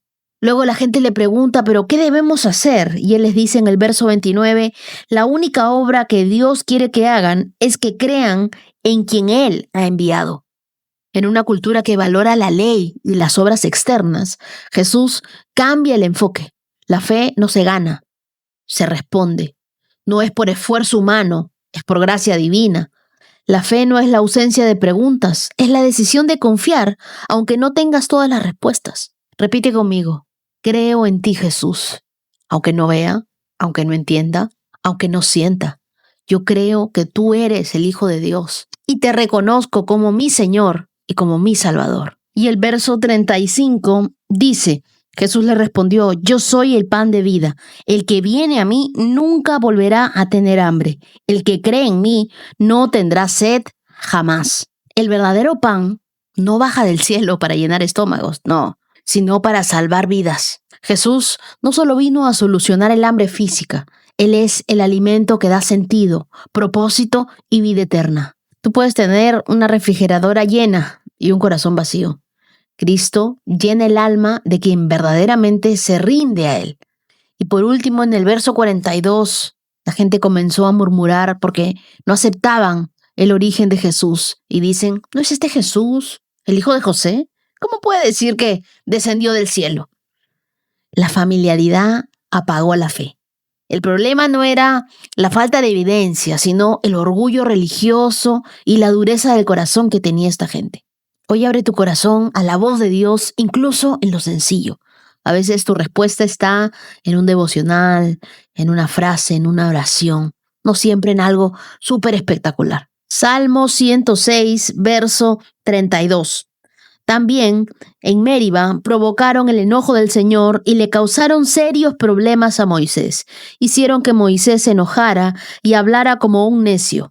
Luego la gente le pregunta: ¿pero qué debemos hacer? Y Él les dice en el verso 29, la única obra que Dios quiere que hagan es que crean en quien Él ha enviado. En una cultura que valora la ley y las obras externas, Jesús cambia el enfoque. La fe no se gana, se responde. No es por esfuerzo humano, es por gracia divina. La fe no es la ausencia de preguntas, es la decisión de confiar, aunque no tengas todas las respuestas. Repite conmigo: creo en ti, Jesús. Aunque no vea, aunque no entienda, aunque no sienta. Yo creo que tú eres el Hijo de Dios y te reconozco como mi Señor y como mi Salvador. Y el verso 35 dice: Jesús le respondió: yo soy el pan de vida. El que viene a mí nunca volverá a tener hambre. El que cree en mí no tendrá sed jamás. El verdadero pan no baja del cielo para llenar estómagos, no, sino para salvar vidas. Jesús no solo vino a solucionar el hambre física, Él es el alimento que da sentido, propósito y vida eterna. Tú puedes tener una refrigeradora llena y un corazón vacío. Cristo llena el alma de quien verdaderamente se rinde a Él. Y por último, en el verso 42, la gente comenzó a murmurar porque no aceptaban el origen de Jesús. Y dicen: ¿no es este Jesús, el hijo de José? ¿Cómo puede decir que descendió del cielo? La familiaridad apagó la fe. El problema no era la falta de evidencia, sino el orgullo religioso y la dureza del corazón que tenía esta gente. Hoy abre tu corazón a la voz de Dios, incluso en lo sencillo. A veces tu respuesta está en un devocional, en una frase, en una oración, no siempre en algo súper espectacular. Salmo 106, verso 32. También en Meriba provocaron el enojo del Señor y le causaron serios problemas a Moisés. Hicieron que Moisés se enojara y hablara como un necio.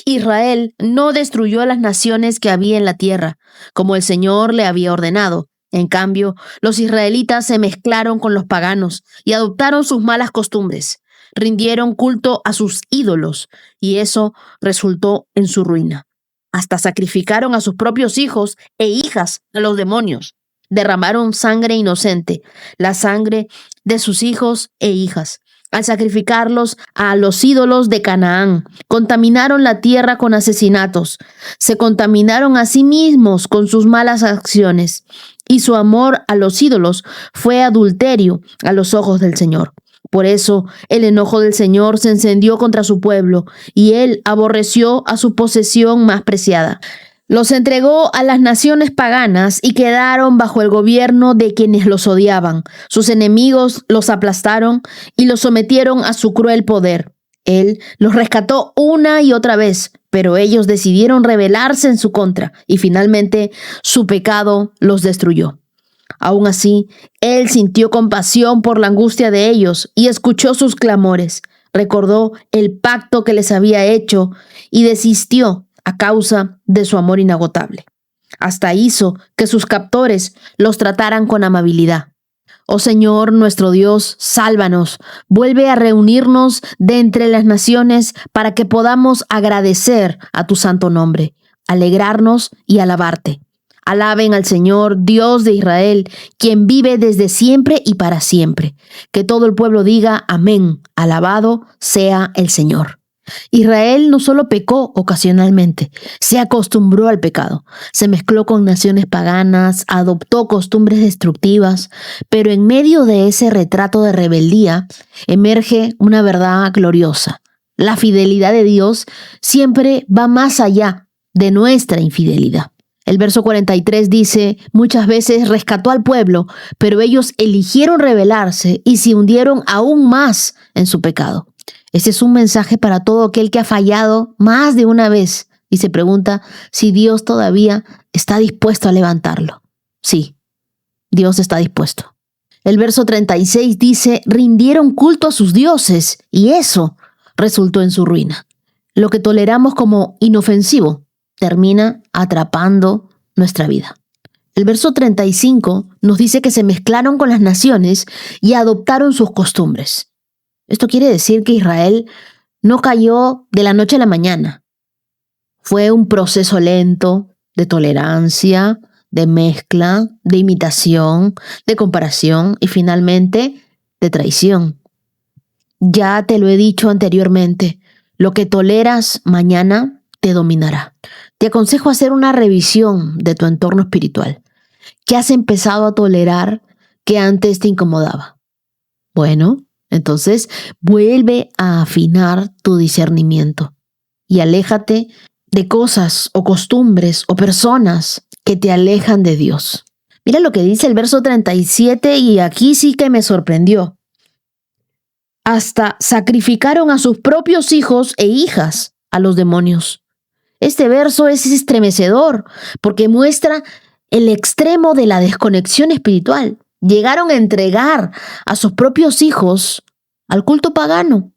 Israel no destruyó a las naciones que había en la tierra, como el Señor le había ordenado. En cambio, los israelitas se mezclaron con los paganos y adoptaron sus malas costumbres. Rindieron culto a sus ídolos y eso resultó en su ruina. Hasta sacrificaron a sus propios hijos e hijas a los demonios. Derramaron sangre inocente, la sangre de sus hijos e hijas, al sacrificarlos a los ídolos de Canaán. Contaminaron la tierra con asesinatos. Se contaminaron a sí mismos con sus malas acciones. Y su amor a los ídolos fue adulterio a los ojos del Señor. Por eso el enojo del Señor se encendió contra su pueblo, y él aborreció a su posesión más preciada. Los entregó a las naciones paganas y quedaron bajo el gobierno de quienes los odiaban. Sus enemigos los aplastaron y los sometieron a su cruel poder. Él los rescató una y otra vez, pero ellos decidieron rebelarse en su contra y finalmente su pecado los destruyó. Aún así, él sintió compasión por la angustia de ellos y escuchó sus clamores. Recordó el pacto que les había hecho y desistió a causa de su amor inagotable. Hasta hizo que sus captores los trataran con amabilidad. Oh Señor, nuestro Dios, sálvanos. Vuelve a reunirnos de entre las naciones para que podamos agradecer a tu santo nombre, alegrarnos y alabarte. Alaben al Señor, Dios de Israel, quien vive desde siempre y para siempre. Que todo el pueblo diga amén, alabado sea el Señor. Israel no solo pecó ocasionalmente, se acostumbró al pecado, se mezcló con naciones paganas, adoptó costumbres destructivas, pero en medio de ese retrato de rebeldía emerge una verdad gloriosa. La fidelidad de Dios siempre va más allá de nuestra infidelidad. El verso 43 dice, muchas veces rescató al pueblo, pero ellos eligieron rebelarse y se hundieron aún más en su pecado. Ese es un mensaje para todo aquel que ha fallado más de una vez y se pregunta si Dios todavía está dispuesto a levantarlo. Sí, Dios está dispuesto. El verso 36 dice, rindieron culto a sus dioses y eso resultó en su ruina. Lo que toleramos como inofensivo termina atrapando nuestra vida. El verso 35 nos dice que se mezclaron con las naciones y adoptaron sus costumbres. Esto quiere decir que Israel no cayó de la noche a la mañana. Fue un proceso lento de tolerancia, de mezcla, de imitación, de comparación y finalmente de traición. Ya te lo he dicho anteriormente, lo que toleras mañana te dominará. Te aconsejo hacer una revisión de tu entorno espiritual. ¿Qué has empezado a tolerar que antes te incomodaba? Bueno, entonces vuelve a afinar tu discernimiento y aléjate de cosas o costumbres o personas que te alejan de Dios. Mira lo que dice el verso 37 y aquí sí que me sorprendió. Hasta sacrificaron a sus propios hijos e hijas a los demonios. Este verso es estremecedor porque muestra el extremo de la desconexión espiritual. Llegaron a entregar a sus propios hijos al culto pagano.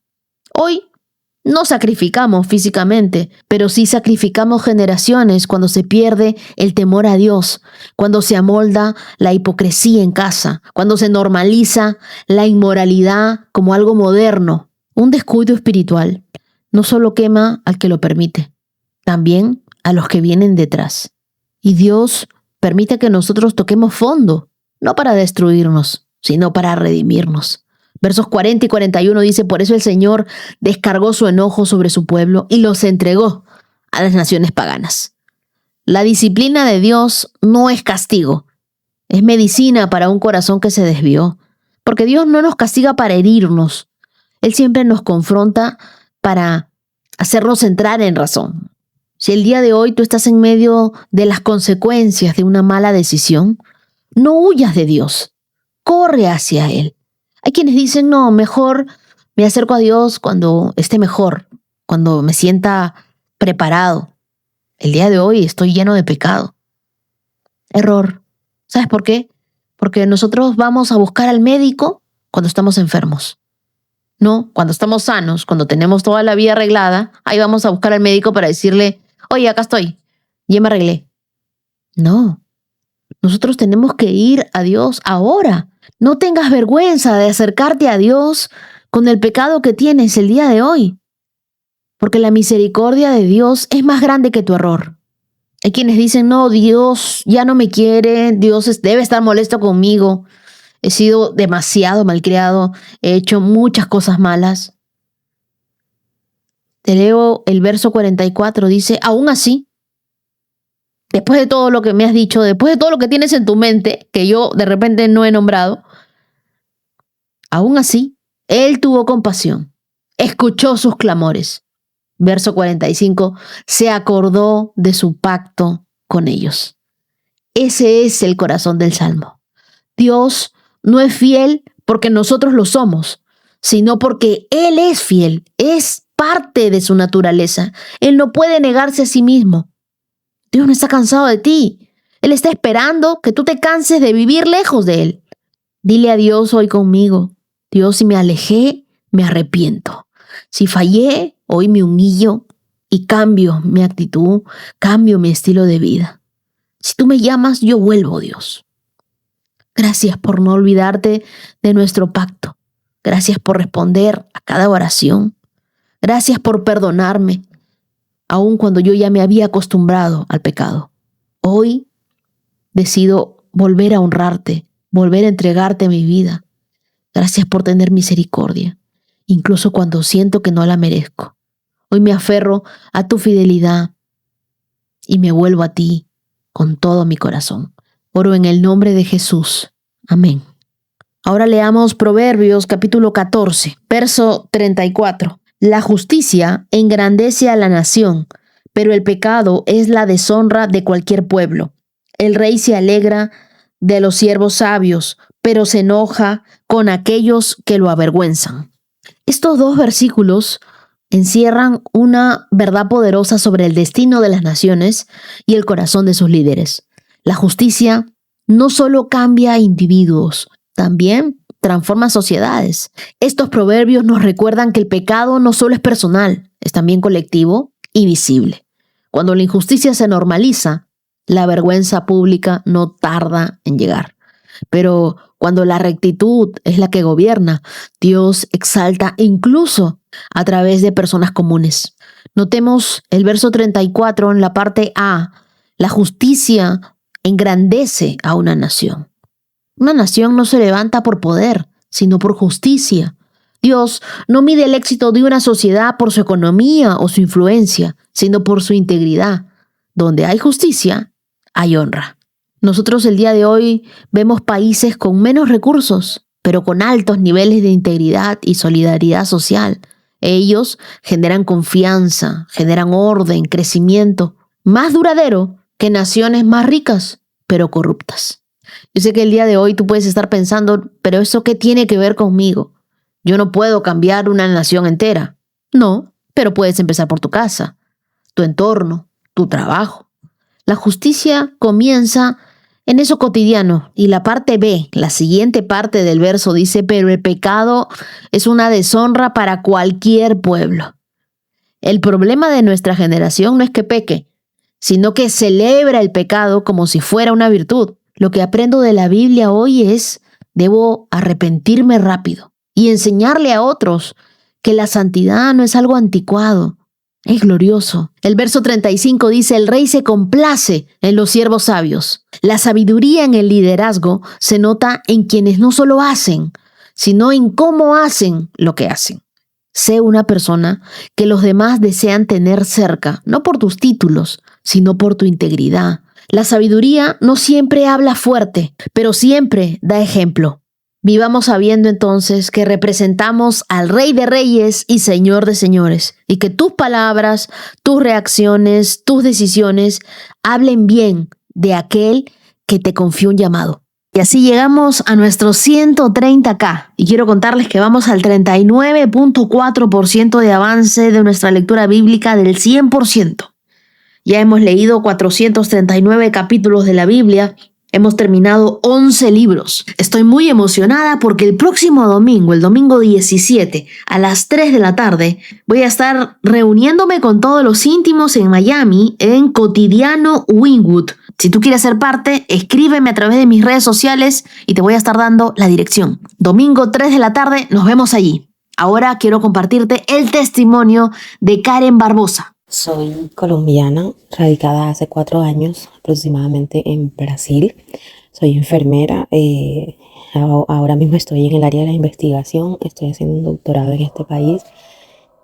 Hoy no sacrificamos físicamente, pero sí sacrificamos generaciones cuando se pierde el temor a Dios, cuando se amolda la hipocresía en casa, cuando se normaliza la inmoralidad como algo moderno. Un descuido espiritual no solo quema al que lo permite, también a los que vienen detrás. Y Dios permite que nosotros toquemos fondo, no para destruirnos, sino para redimirnos. Versos 40 y 41 dice, por eso el Señor descargó su enojo sobre su pueblo y los entregó a las naciones paganas. La disciplina de Dios no es castigo, es medicina para un corazón que se desvió, porque Dios no nos castiga para herirnos, Él siempre nos confronta para hacernos entrar en razón. Si el día de hoy tú estás en medio de las consecuencias de una mala decisión, no huyas de Dios, corre hacia Él. Hay quienes dicen, no, mejor me acerco a Dios cuando esté mejor, cuando me sienta preparado. El día de hoy estoy lleno de pecado. Error. ¿Sabes por qué? Porque nosotros vamos a buscar al médico cuando estamos enfermos. No, cuando estamos sanos, cuando tenemos toda la vida arreglada, ahí vamos a buscar al médico para decirle, oye, acá estoy, ya me arreglé. No, nosotros tenemos que ir a Dios ahora. No tengas vergüenza de acercarte a Dios con el pecado que tienes el día de hoy, porque la misericordia de Dios es más grande que tu error. Hay quienes dicen, no, Dios ya no me quiere, Dios debe estar molesto conmigo, he sido demasiado malcriado, he hecho muchas cosas malas. Te leo el verso 44, dice, aún así, después de todo lo que me has dicho, después de todo lo que tienes en tu mente, que yo de repente no he nombrado, aún así, Él tuvo compasión, escuchó sus clamores. Verso 45, se acordó de su pacto con ellos. Ese es el corazón del Salmo. Dios no es fiel porque nosotros lo somos, sino porque Él es fiel, es parte de su naturaleza. Él no puede negarse a sí mismo. Dios no está cansado de ti. Él está esperando que tú te canses de vivir lejos de Él. Dile a Dios hoy conmigo: Dios, si me alejé, me arrepiento. Si fallé, hoy me humillo y cambio mi actitud, cambio mi estilo de vida. Si tú me llamas, yo vuelvo, Dios. Gracias por no olvidarte de nuestro pacto. Gracias por responder a cada oración. Gracias por perdonarme, aun cuando yo ya me había acostumbrado al pecado. Hoy decido volver a honrarte, volver a entregarte mi vida. Gracias por tener misericordia, incluso cuando siento que no la merezco. Hoy me aferro a tu fidelidad y me vuelvo a ti con todo mi corazón. Oro en el nombre de Jesús. Amén. Ahora leamos Proverbios capítulo 14, verso 34. La justicia engrandece a la nación, pero el pecado es la deshonra de cualquier pueblo. El rey se alegra de los siervos sabios, pero se enoja con aquellos que lo avergüenzan. Estos dos versículos encierran una verdad poderosa sobre el destino de las naciones y el corazón de sus líderes. La justicia no solo cambia a individuos, también transforma sociedades. Estos proverbios nos recuerdan que el pecado no solo es personal, es también colectivo y visible. Cuando la injusticia se normaliza, la vergüenza pública no tarda en llegar. Pero cuando la rectitud es la que gobierna, Dios exalta incluso a través de personas comunes. Notemos el verso 34 en la parte A. La justicia engrandece a una nación. Una nación no se levanta por poder, sino por justicia. Dios no mide el éxito de una sociedad por su economía o su influencia, sino por su integridad. Donde hay justicia, hay honra. Nosotros el día de hoy vemos países con menos recursos, pero con altos niveles de integridad y solidaridad social. Ellos generan confianza, generan orden, crecimiento, más duradero que naciones más ricas, pero corruptas. Yo sé que el día de hoy tú puedes estar pensando, pero ¿eso qué tiene que ver conmigo? Yo no puedo cambiar una nación entera. No, pero puedes empezar por tu casa, tu entorno, tu trabajo. La justicia comienza en eso cotidiano. Y la parte B, la siguiente parte del verso dice: pero el pecado es una deshonra para cualquier pueblo. El problema de nuestra generación no es que peque, sino que celebra el pecado como si fuera una virtud. Lo que aprendo de la Biblia hoy es: debo arrepentirme rápido y enseñarle a otros que la santidad no es algo anticuado, es glorioso. El verso 35 dice: el rey se complace en los siervos sabios. La sabiduría en el liderazgo se nota en quienes no solo hacen, sino en cómo hacen lo que hacen. Sé una persona que los demás desean tener cerca, no por tus títulos, sino por tu integridad. La sabiduría no siempre habla fuerte, pero siempre da ejemplo. Vivamos sabiendo entonces que representamos al Rey de Reyes y Señor de Señores, y que tus palabras, tus reacciones, tus decisiones hablen bien de aquel que te confió un llamado. Y así llegamos a nuestros 130K. Y quiero contarles que vamos al 39.4% de avance de nuestra lectura bíblica del 100%. Ya hemos leído 439 capítulos de la Biblia. Hemos terminado 11 libros. Estoy muy emocionada porque el próximo domingo, el domingo 17, a las 3 de la tarde, voy a estar reuniéndome con todos los íntimos en Miami, en Cotidiano Wynwood. Si tú quieres ser parte, escríbeme a través de mis redes sociales y te voy a estar dando la dirección. Domingo 3 de la tarde, nos vemos allí. Ahora quiero compartirte el testimonio de Karen Barbosa. Soy colombiana, radicada hace 4 años aproximadamente en Brasil. Soy enfermera. Ahora mismo estoy en el área de la investigación. Estoy haciendo un doctorado en este país.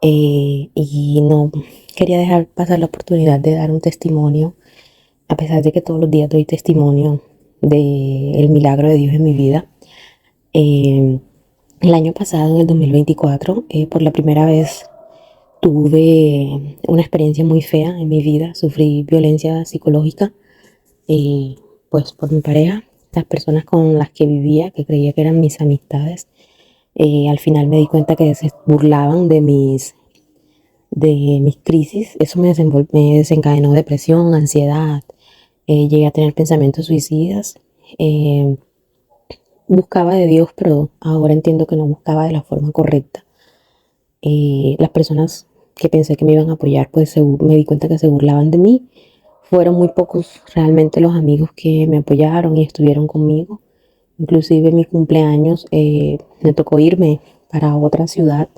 Y no quería dejar pasar la oportunidad de dar un testimonio, a pesar de que todos los días doy testimonio del milagro de Dios en mi vida. En El año pasado, en el 2024, por la primera vez tuve una experiencia muy fea en mi vida. Sufrí violencia psicológica, eh, pues por mi pareja, las personas con las que vivía, que creía que eran mis amistades. Al final me di cuenta que se burlaban de mis crisis. Eso me desencadenó depresión, ansiedad. Llegué a tener pensamientos suicidas. Eh, Buscaba de Dios, pero ahora entiendo que no buscaba de la forma correcta. Las personas que pensé que me iban a apoyar, pues me di cuenta que se burlaban de mí. Fueron muy pocos realmente los amigos que me apoyaron y estuvieron conmigo. Inclusive en mi cumpleaños me tocó irme para otra ciudad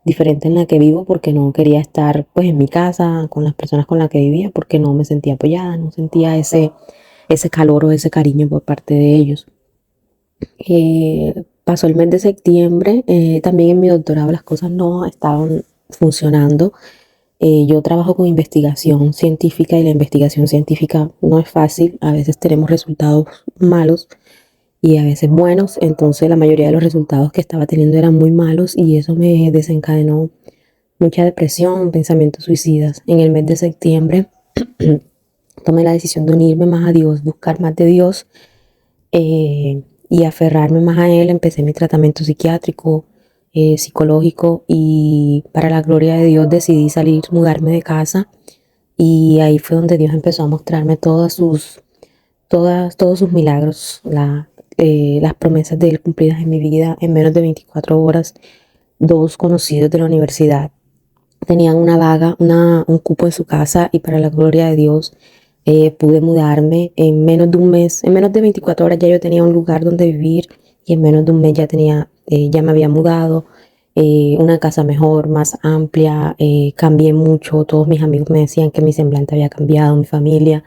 diferente en la que vivo porque no quería estar pues en mi casa con las personas con las que vivía porque no me sentía apoyada, no sentía ese calor o ese cariño por parte de ellos. Pasó el mes de septiembre, también en mi doctorado las cosas no estaban funcionando. Yo trabajo con investigación científica y la investigación científica no es fácil. A veces tenemos resultados malos y a veces buenos. Entonces la mayoría de los resultados que estaba teniendo eran muy malos y eso me desencadenó mucha depresión, pensamientos suicidas. En el mes de septiembre tomé la decisión de unirme más a Dios, buscar más de Dios y aferrarme más a Él. Empecé mi tratamiento psiquiátrico, psicológico y para la gloria de Dios decidí salir, mudarme de casa y ahí fue donde Dios empezó a mostrarme todos sus milagros, las promesas de Él cumplidas en mi vida en menos de 24 horas. Dos conocidos de la universidad tenían un cupo en su casa y para la gloria de Dios pude mudarme en menos de un mes, en menos de 24 horas ya yo tenía un lugar donde vivir y en menos de un mes ya me había mudado, una casa mejor, más amplia, cambié mucho, todos mis amigos me decían que mi semblante había cambiado, mi familia.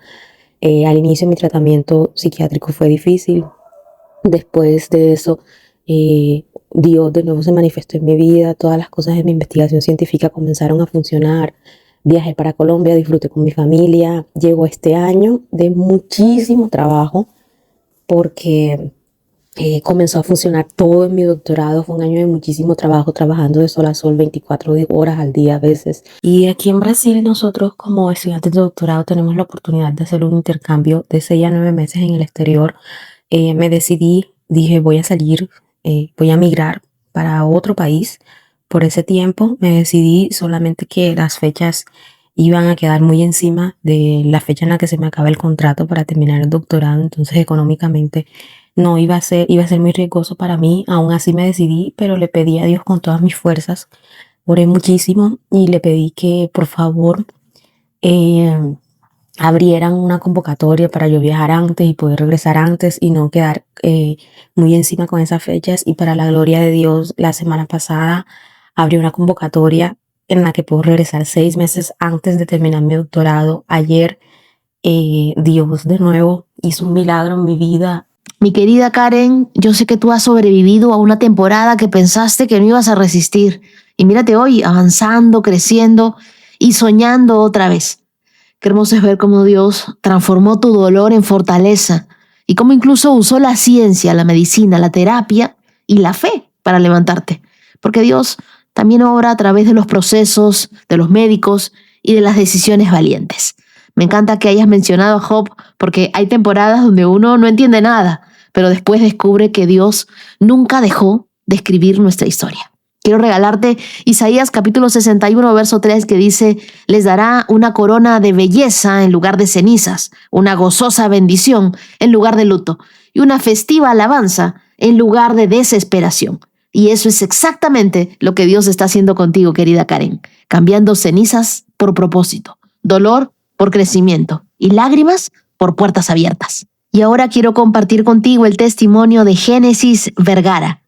Al inicio mi tratamiento psiquiátrico fue difícil. Después de eso, Dios de nuevo se manifestó en mi vida, todas las cosas de mi investigación científica comenzaron a funcionar. Viajé para Colombia, disfruté con mi familia. Llegó este año de muchísimo trabajo porque comenzó a funcionar todo en mi doctorado. Fue un año de muchísimo trabajo, trabajando de sol a sol, 24 horas al día a veces. Y aquí en Brasil nosotros como estudiantes de doctorado tenemos la oportunidad de hacer un intercambio de 6 a 9 meses en el exterior. Me decidí, dije voy a salir, voy a migrar para otro país. Por ese tiempo me decidí solamente que las fechas iban a quedar muy encima de la fecha en la que se me acaba el contrato para terminar el doctorado, entonces económicamente no iba a ser muy riesgoso para mí. Aún así me decidí, pero le pedí a Dios con todas mis fuerzas, oré muchísimo y le pedí que por favor eh, abrieran una convocatoria para yo viajar antes y poder regresar antes y no quedar muy encima con esas fechas. Y para la gloria de Dios, la semana pasada abrió una convocatoria en la que puedo regresar 6 meses antes de terminar mi doctorado. Ayer Dios de nuevo hizo un milagro en mi vida. Mi querida Karen, yo sé que tú has sobrevivido a una temporada que pensaste que no ibas a resistir. Y mírate hoy, avanzando, creciendo y soñando otra vez. Qué hermoso es ver cómo Dios transformó tu dolor en fortaleza y cómo incluso usó la ciencia, la medicina, la terapia y la fe para levantarte. Porque Dios también obra a través de los procesos, de los médicos y de las decisiones valientes. Me encanta que hayas mencionado a Job porque hay temporadas donde uno no entiende nada, pero después descubre que Dios nunca dejó de escribir nuestra historia. Quiero regalarte Isaías capítulo 61, verso 3, que dice, les dará una corona de belleza en lugar de cenizas, una gozosa bendición en lugar de luto y una festiva alabanza en lugar de desesperación. Y eso es exactamente lo que Dios está haciendo contigo, querida Karen, cambiando cenizas por propósito, dolor por crecimiento y lágrimas por puertas abiertas. Y ahora quiero compartir contigo el testimonio de Génesis Vergara.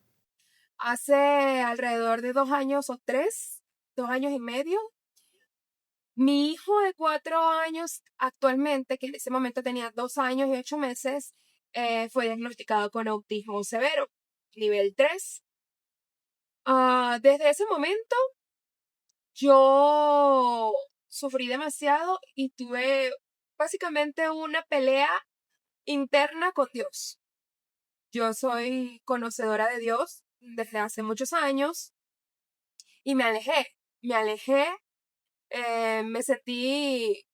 Hace alrededor de 2 años o 3, 2 años y medio, mi hijo de 4 años actualmente, que en ese momento tenía 2 años y 8 meses, fue diagnosticado con autismo severo, nivel 3. Desde ese momento yo sufrí demasiado y tuve básicamente una pelea interna con Dios. Yo soy conocedora de Dios, desde hace muchos años y me alejé, me sentí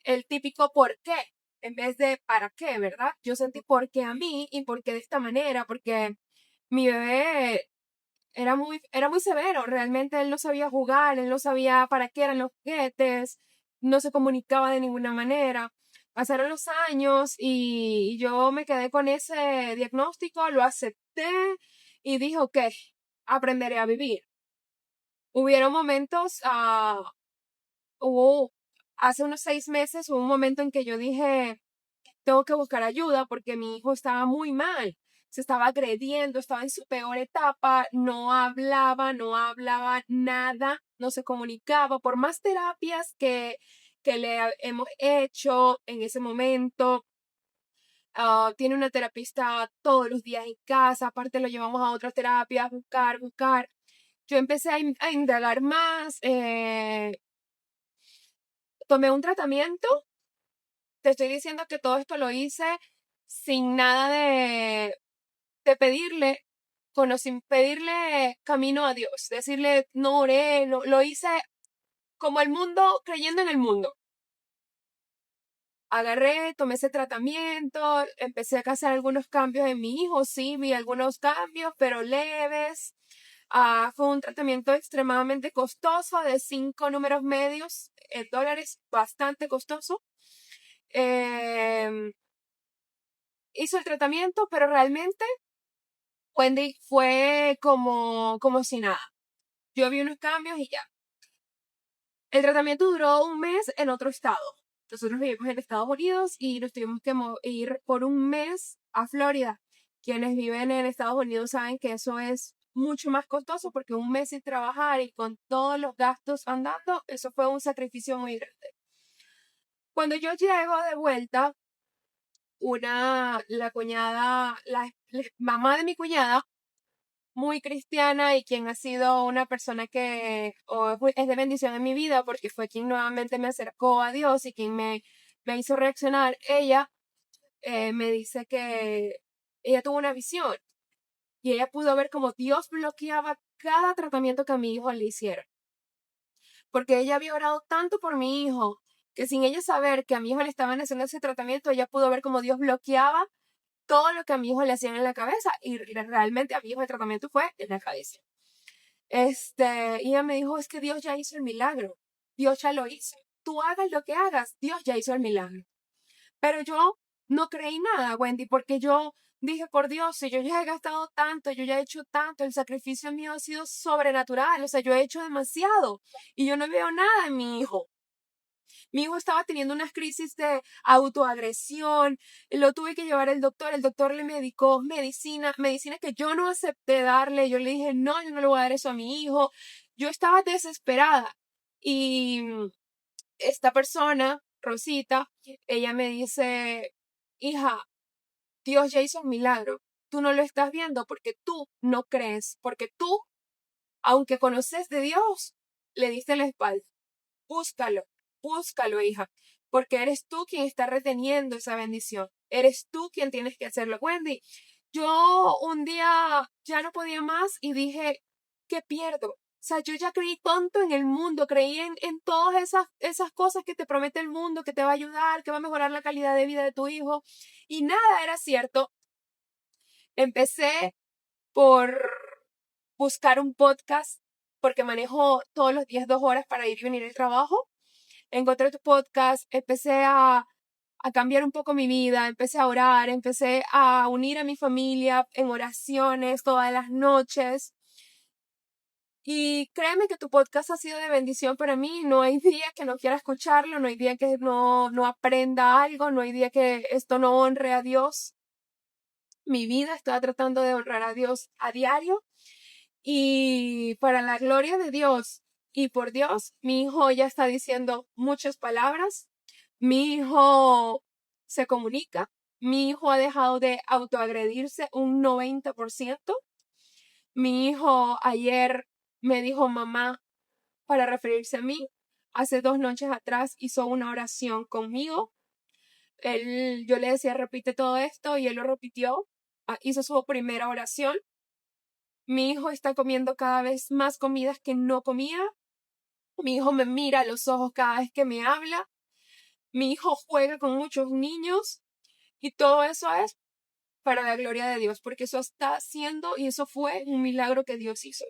el típico por qué en vez de para qué, ¿verdad? Yo sentí por qué a mí y por qué de esta manera, porque mi bebé era muy severo, realmente él no sabía jugar, él no sabía para qué eran los juguetes, no se comunicaba de ninguna manera. Pasaron los años y yo me quedé con ese diagnóstico, lo acepté y dije, ok, aprenderé a vivir. Hubieron momentos, hubo, hace unos 6 meses, hubo un momento en que yo dije, tengo que buscar ayuda porque mi hijo estaba muy mal, se estaba agrediendo, estaba en su peor etapa, no hablaba nada, no se comunicaba, por más terapias que hemos hecho en ese momento. Tiene una terapista todos los días en casa, aparte lo llevamos a otras terapias, buscar. Yo empecé a indagar más, tomé un tratamiento. Te estoy diciendo que todo esto lo hice sin nada de pedirle, sin pedirle camino a Dios, decirle, no oré, no, lo hice como el mundo, creyendo en el mundo. Agarré, tomé ese tratamiento, empecé a hacer algunos cambios en mi hijo, sí, vi algunos cambios, pero leves. Fue un tratamiento extremadamente costoso, de 5 números medios en dólares, bastante costoso. Hizo el tratamiento, pero realmente Wendy fue como si nada. Yo vi unos cambios y ya. El tratamiento duró un mes en otro estado. Nosotros vivimos en Estados Unidos y nos tuvimos que ir por un mes a Florida. Quienes viven en Estados Unidos saben que eso es mucho más costoso porque un mes sin trabajar y con todos los gastos andando, eso fue un sacrificio muy grande. Cuando yo llego de vuelta, la mamá de mi cuñada, muy cristiana y quien ha sido una persona que es de bendición en mi vida porque fue quien nuevamente me acercó a Dios y quien me hizo reaccionar, ella me dice que ella tuvo una visión y ella pudo ver cómo Dios bloqueaba cada tratamiento que a mi hijo le hicieron. Porque ella había orado tanto por mi hijo que sin ella saber que a mi hijo le estaban haciendo ese tratamiento, ella pudo ver cómo Dios bloqueaba todo lo que a mi hijo le hacían en la cabeza y realmente a mi hijo el tratamiento fue en la cabeza. Y ella me dijo, es que Dios ya hizo el milagro, Dios ya lo hizo, tú hagas lo que hagas, Dios ya hizo el milagro. Pero yo no creí nada, Wendy, porque yo dije, por Dios, si yo ya he gastado tanto, yo ya he hecho tanto, el sacrificio mío ha sido sobrenatural, o sea, yo he hecho demasiado y yo no veo nada en mi hijo. Mi hijo estaba teniendo unas crisis de autoagresión, lo tuve que llevar al doctor, el doctor le medicó medicina que yo no acepté darle, yo le dije, no, yo no le voy a dar eso a mi hijo. Yo estaba desesperada y esta persona, Rosita, ella me dice, hija, Dios ya hizo un milagro, tú no lo estás viendo porque tú no crees, porque tú, aunque conoces de Dios, le diste la espalda. Búscalo, búscalo, hija, porque eres tú quien está reteniendo esa bendición. Eres tú quien tienes que hacerlo. Wendy, yo un día ya no podía más y dije, ¿qué pierdo? O sea, yo ya creí tonto en el mundo, creí en todas esas cosas que te promete el mundo, que te va a ayudar, que va a mejorar la calidad de vida de tu hijo, y nada era cierto. Empecé por buscar un podcast, porque manejo todos los días 2 horas para ir y venir al trabajo. Encontré tu podcast, empecé a cambiar un poco mi vida, empecé a orar, empecé a unir a mi familia en oraciones todas las noches. Y créeme que tu podcast ha sido de bendición para mí. No hay día que no quiera escucharlo, no hay día que no aprenda algo, no hay día que esto no honre a Dios. Mi vida está tratando de honrar a Dios a diario. Y para la gloria de Dios y por Dios, mi hijo ya está diciendo muchas palabras. Mi hijo se comunica. Mi hijo ha dejado de autoagredirse un 90%. Mi hijo ayer me dijo mamá para referirse a mí. Hace 2 noches atrás hizo una oración conmigo. Yo le decía repite todo esto y él lo repitió. Hizo su primera oración. Mi hijo está comiendo cada vez más comidas que no comía. Mi hijo me mira a los ojos cada vez que me habla. Mi hijo juega con muchos niños. Y todo eso es para la gloria de Dios, porque eso está haciendo y eso fue un milagro que Dios hizo.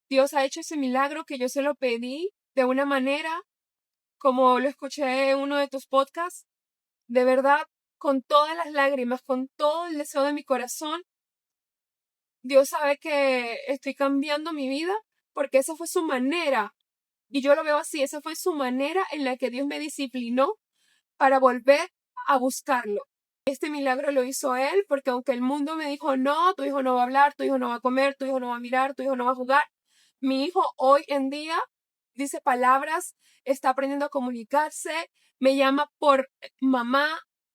Dios ha hecho ese milagro que yo se lo pedí de una manera, como lo escuché en uno de tus podcasts, de verdad, con todas las lágrimas, con todo el deseo de mi corazón. Dios sabe que estoy cambiando mi vida porque esa fue su manera, y yo lo veo así, esa fue su manera en la que Dios me disciplinó para volver a buscarlo. Este milagro lo hizo Él, porque aunque el mundo me dijo, no, tu hijo no va a hablar, tu hijo no va a comer, tu hijo no va a mirar, tu hijo no va a jugar, mi hijo hoy en día dice palabras, está aprendiendo a comunicarse, me llama por mamá,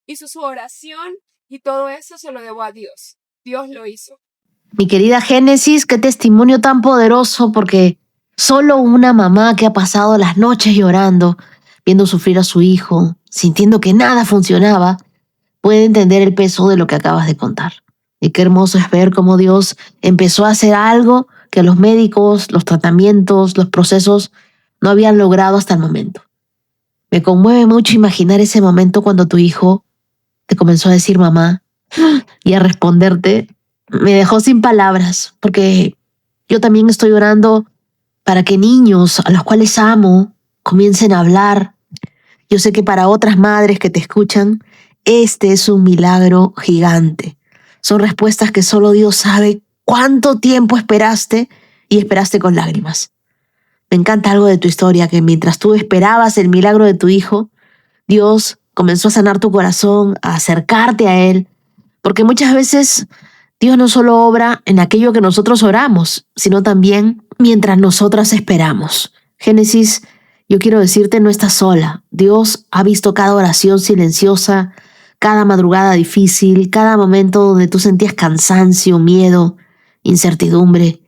hizo su oración y todo eso se lo debo a Dios. Dios lo hizo. Mi querida Génesis, qué testimonio tan poderoso, porque solo una mamá que ha pasado las noches llorando, viendo sufrir a su hijo, sintiendo que nada funcionaba, puede entender el peso de lo que acabas de contar. Y qué hermoso es ver cómo Dios empezó a hacer algo que los médicos, los tratamientos, los procesos no habían logrado hasta el momento. Me conmueve mucho imaginar ese momento cuando tu hijo te comenzó a decir mamá y a responderte. Me dejó sin palabras, porque yo también estoy orando para que niños a los cuales amo comiencen a hablar. Yo sé que para otras madres que te escuchan, este es un milagro gigante. Son respuestas que solo Dios sabe cuánto tiempo esperaste, y esperaste con lágrimas. Me encanta algo de tu historia, que mientras tú esperabas el milagro de tu hijo, Dios comenzó a sanar tu corazón, a acercarte a Él, porque muchas veces Dios no solo obra en aquello que nosotros oramos, sino también mientras nosotras esperamos. Génesis, yo quiero decirte, no estás sola. Dios ha visto cada oración silenciosa, cada madrugada difícil, cada momento donde tú sentías cansancio, miedo, incertidumbre.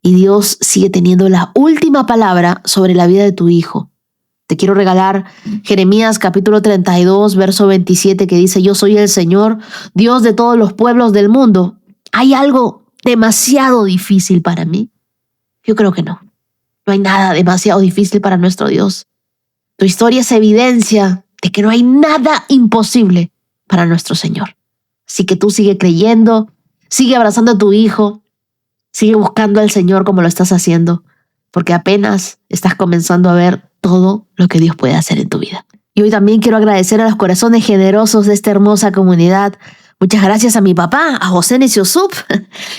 Y Dios sigue teniendo la última palabra sobre la vida de tu hijo. Te quiero regalar Jeremías capítulo 32, verso 27, que dice: yo soy el Señor, Dios de todos los pueblos del mundo. ¿Hay algo demasiado difícil para mí? Yo creo que no. No hay nada demasiado difícil para nuestro Dios. Tu historia es evidencia de que no hay nada imposible para nuestro Señor. Así que tú sigue creyendo, sigue abrazando a tu hijo, sigue buscando al Señor como lo estás haciendo, porque apenas estás comenzando a ver todo lo que Dios puede hacer en tu vida. Y hoy también quiero agradecer a los corazones generosos de esta hermosa comunidad. Muchas gracias a mi papá, a José Neciosup,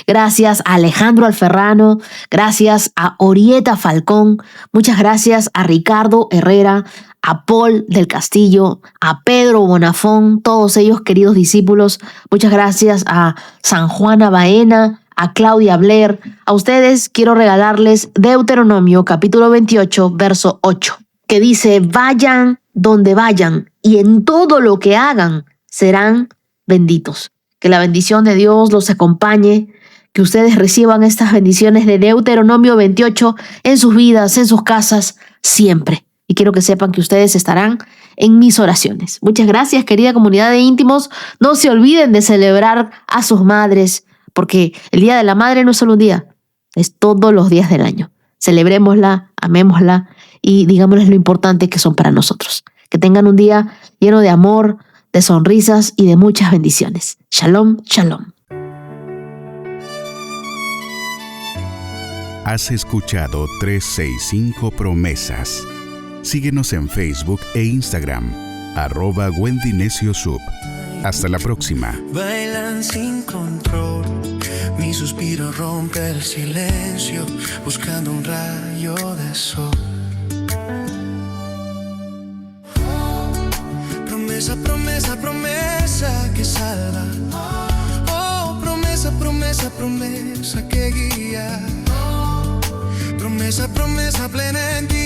gracias a Alejandro Alferrano, gracias a Orieta Falcón, muchas gracias a Ricardo Herrera, a Paul del Castillo, a Pedro Bonafón, todos ellos queridos discípulos. Muchas gracias a San Juana Baena, a Claudia Blair. A ustedes quiero regalarles Deuteronomio capítulo 28, verso 8, que dice: vayan donde vayan y en todo lo que hagan serán benditos. Que la bendición de Dios los acompañe, que ustedes reciban estas bendiciones de Deuteronomio 28 en sus vidas, en sus casas, siempre. Y quiero que sepan que ustedes estarán en mis oraciones. Muchas gracias, querida comunidad de íntimos. No se olviden de celebrar a sus madres, porque el Día de la Madre no es solo un día, es todos los días del año. Celebrémosla, amémosla y digámosles lo importante que son para nosotros. Que tengan un día lleno de amor, de sonrisas y de muchas bendiciones. Shalom, shalom. Has escuchado 365 Promesas. Síguenos en Facebook e Instagram, @Wendy Neciosup. Hasta la próxima. Bailan sin control, mi suspiro rompe el silencio, buscando un rayo de sol. Promesa, promesa, promesa que salva. Oh, promesa, promesa, promesa que guía. Promesa, promesa plena en ti.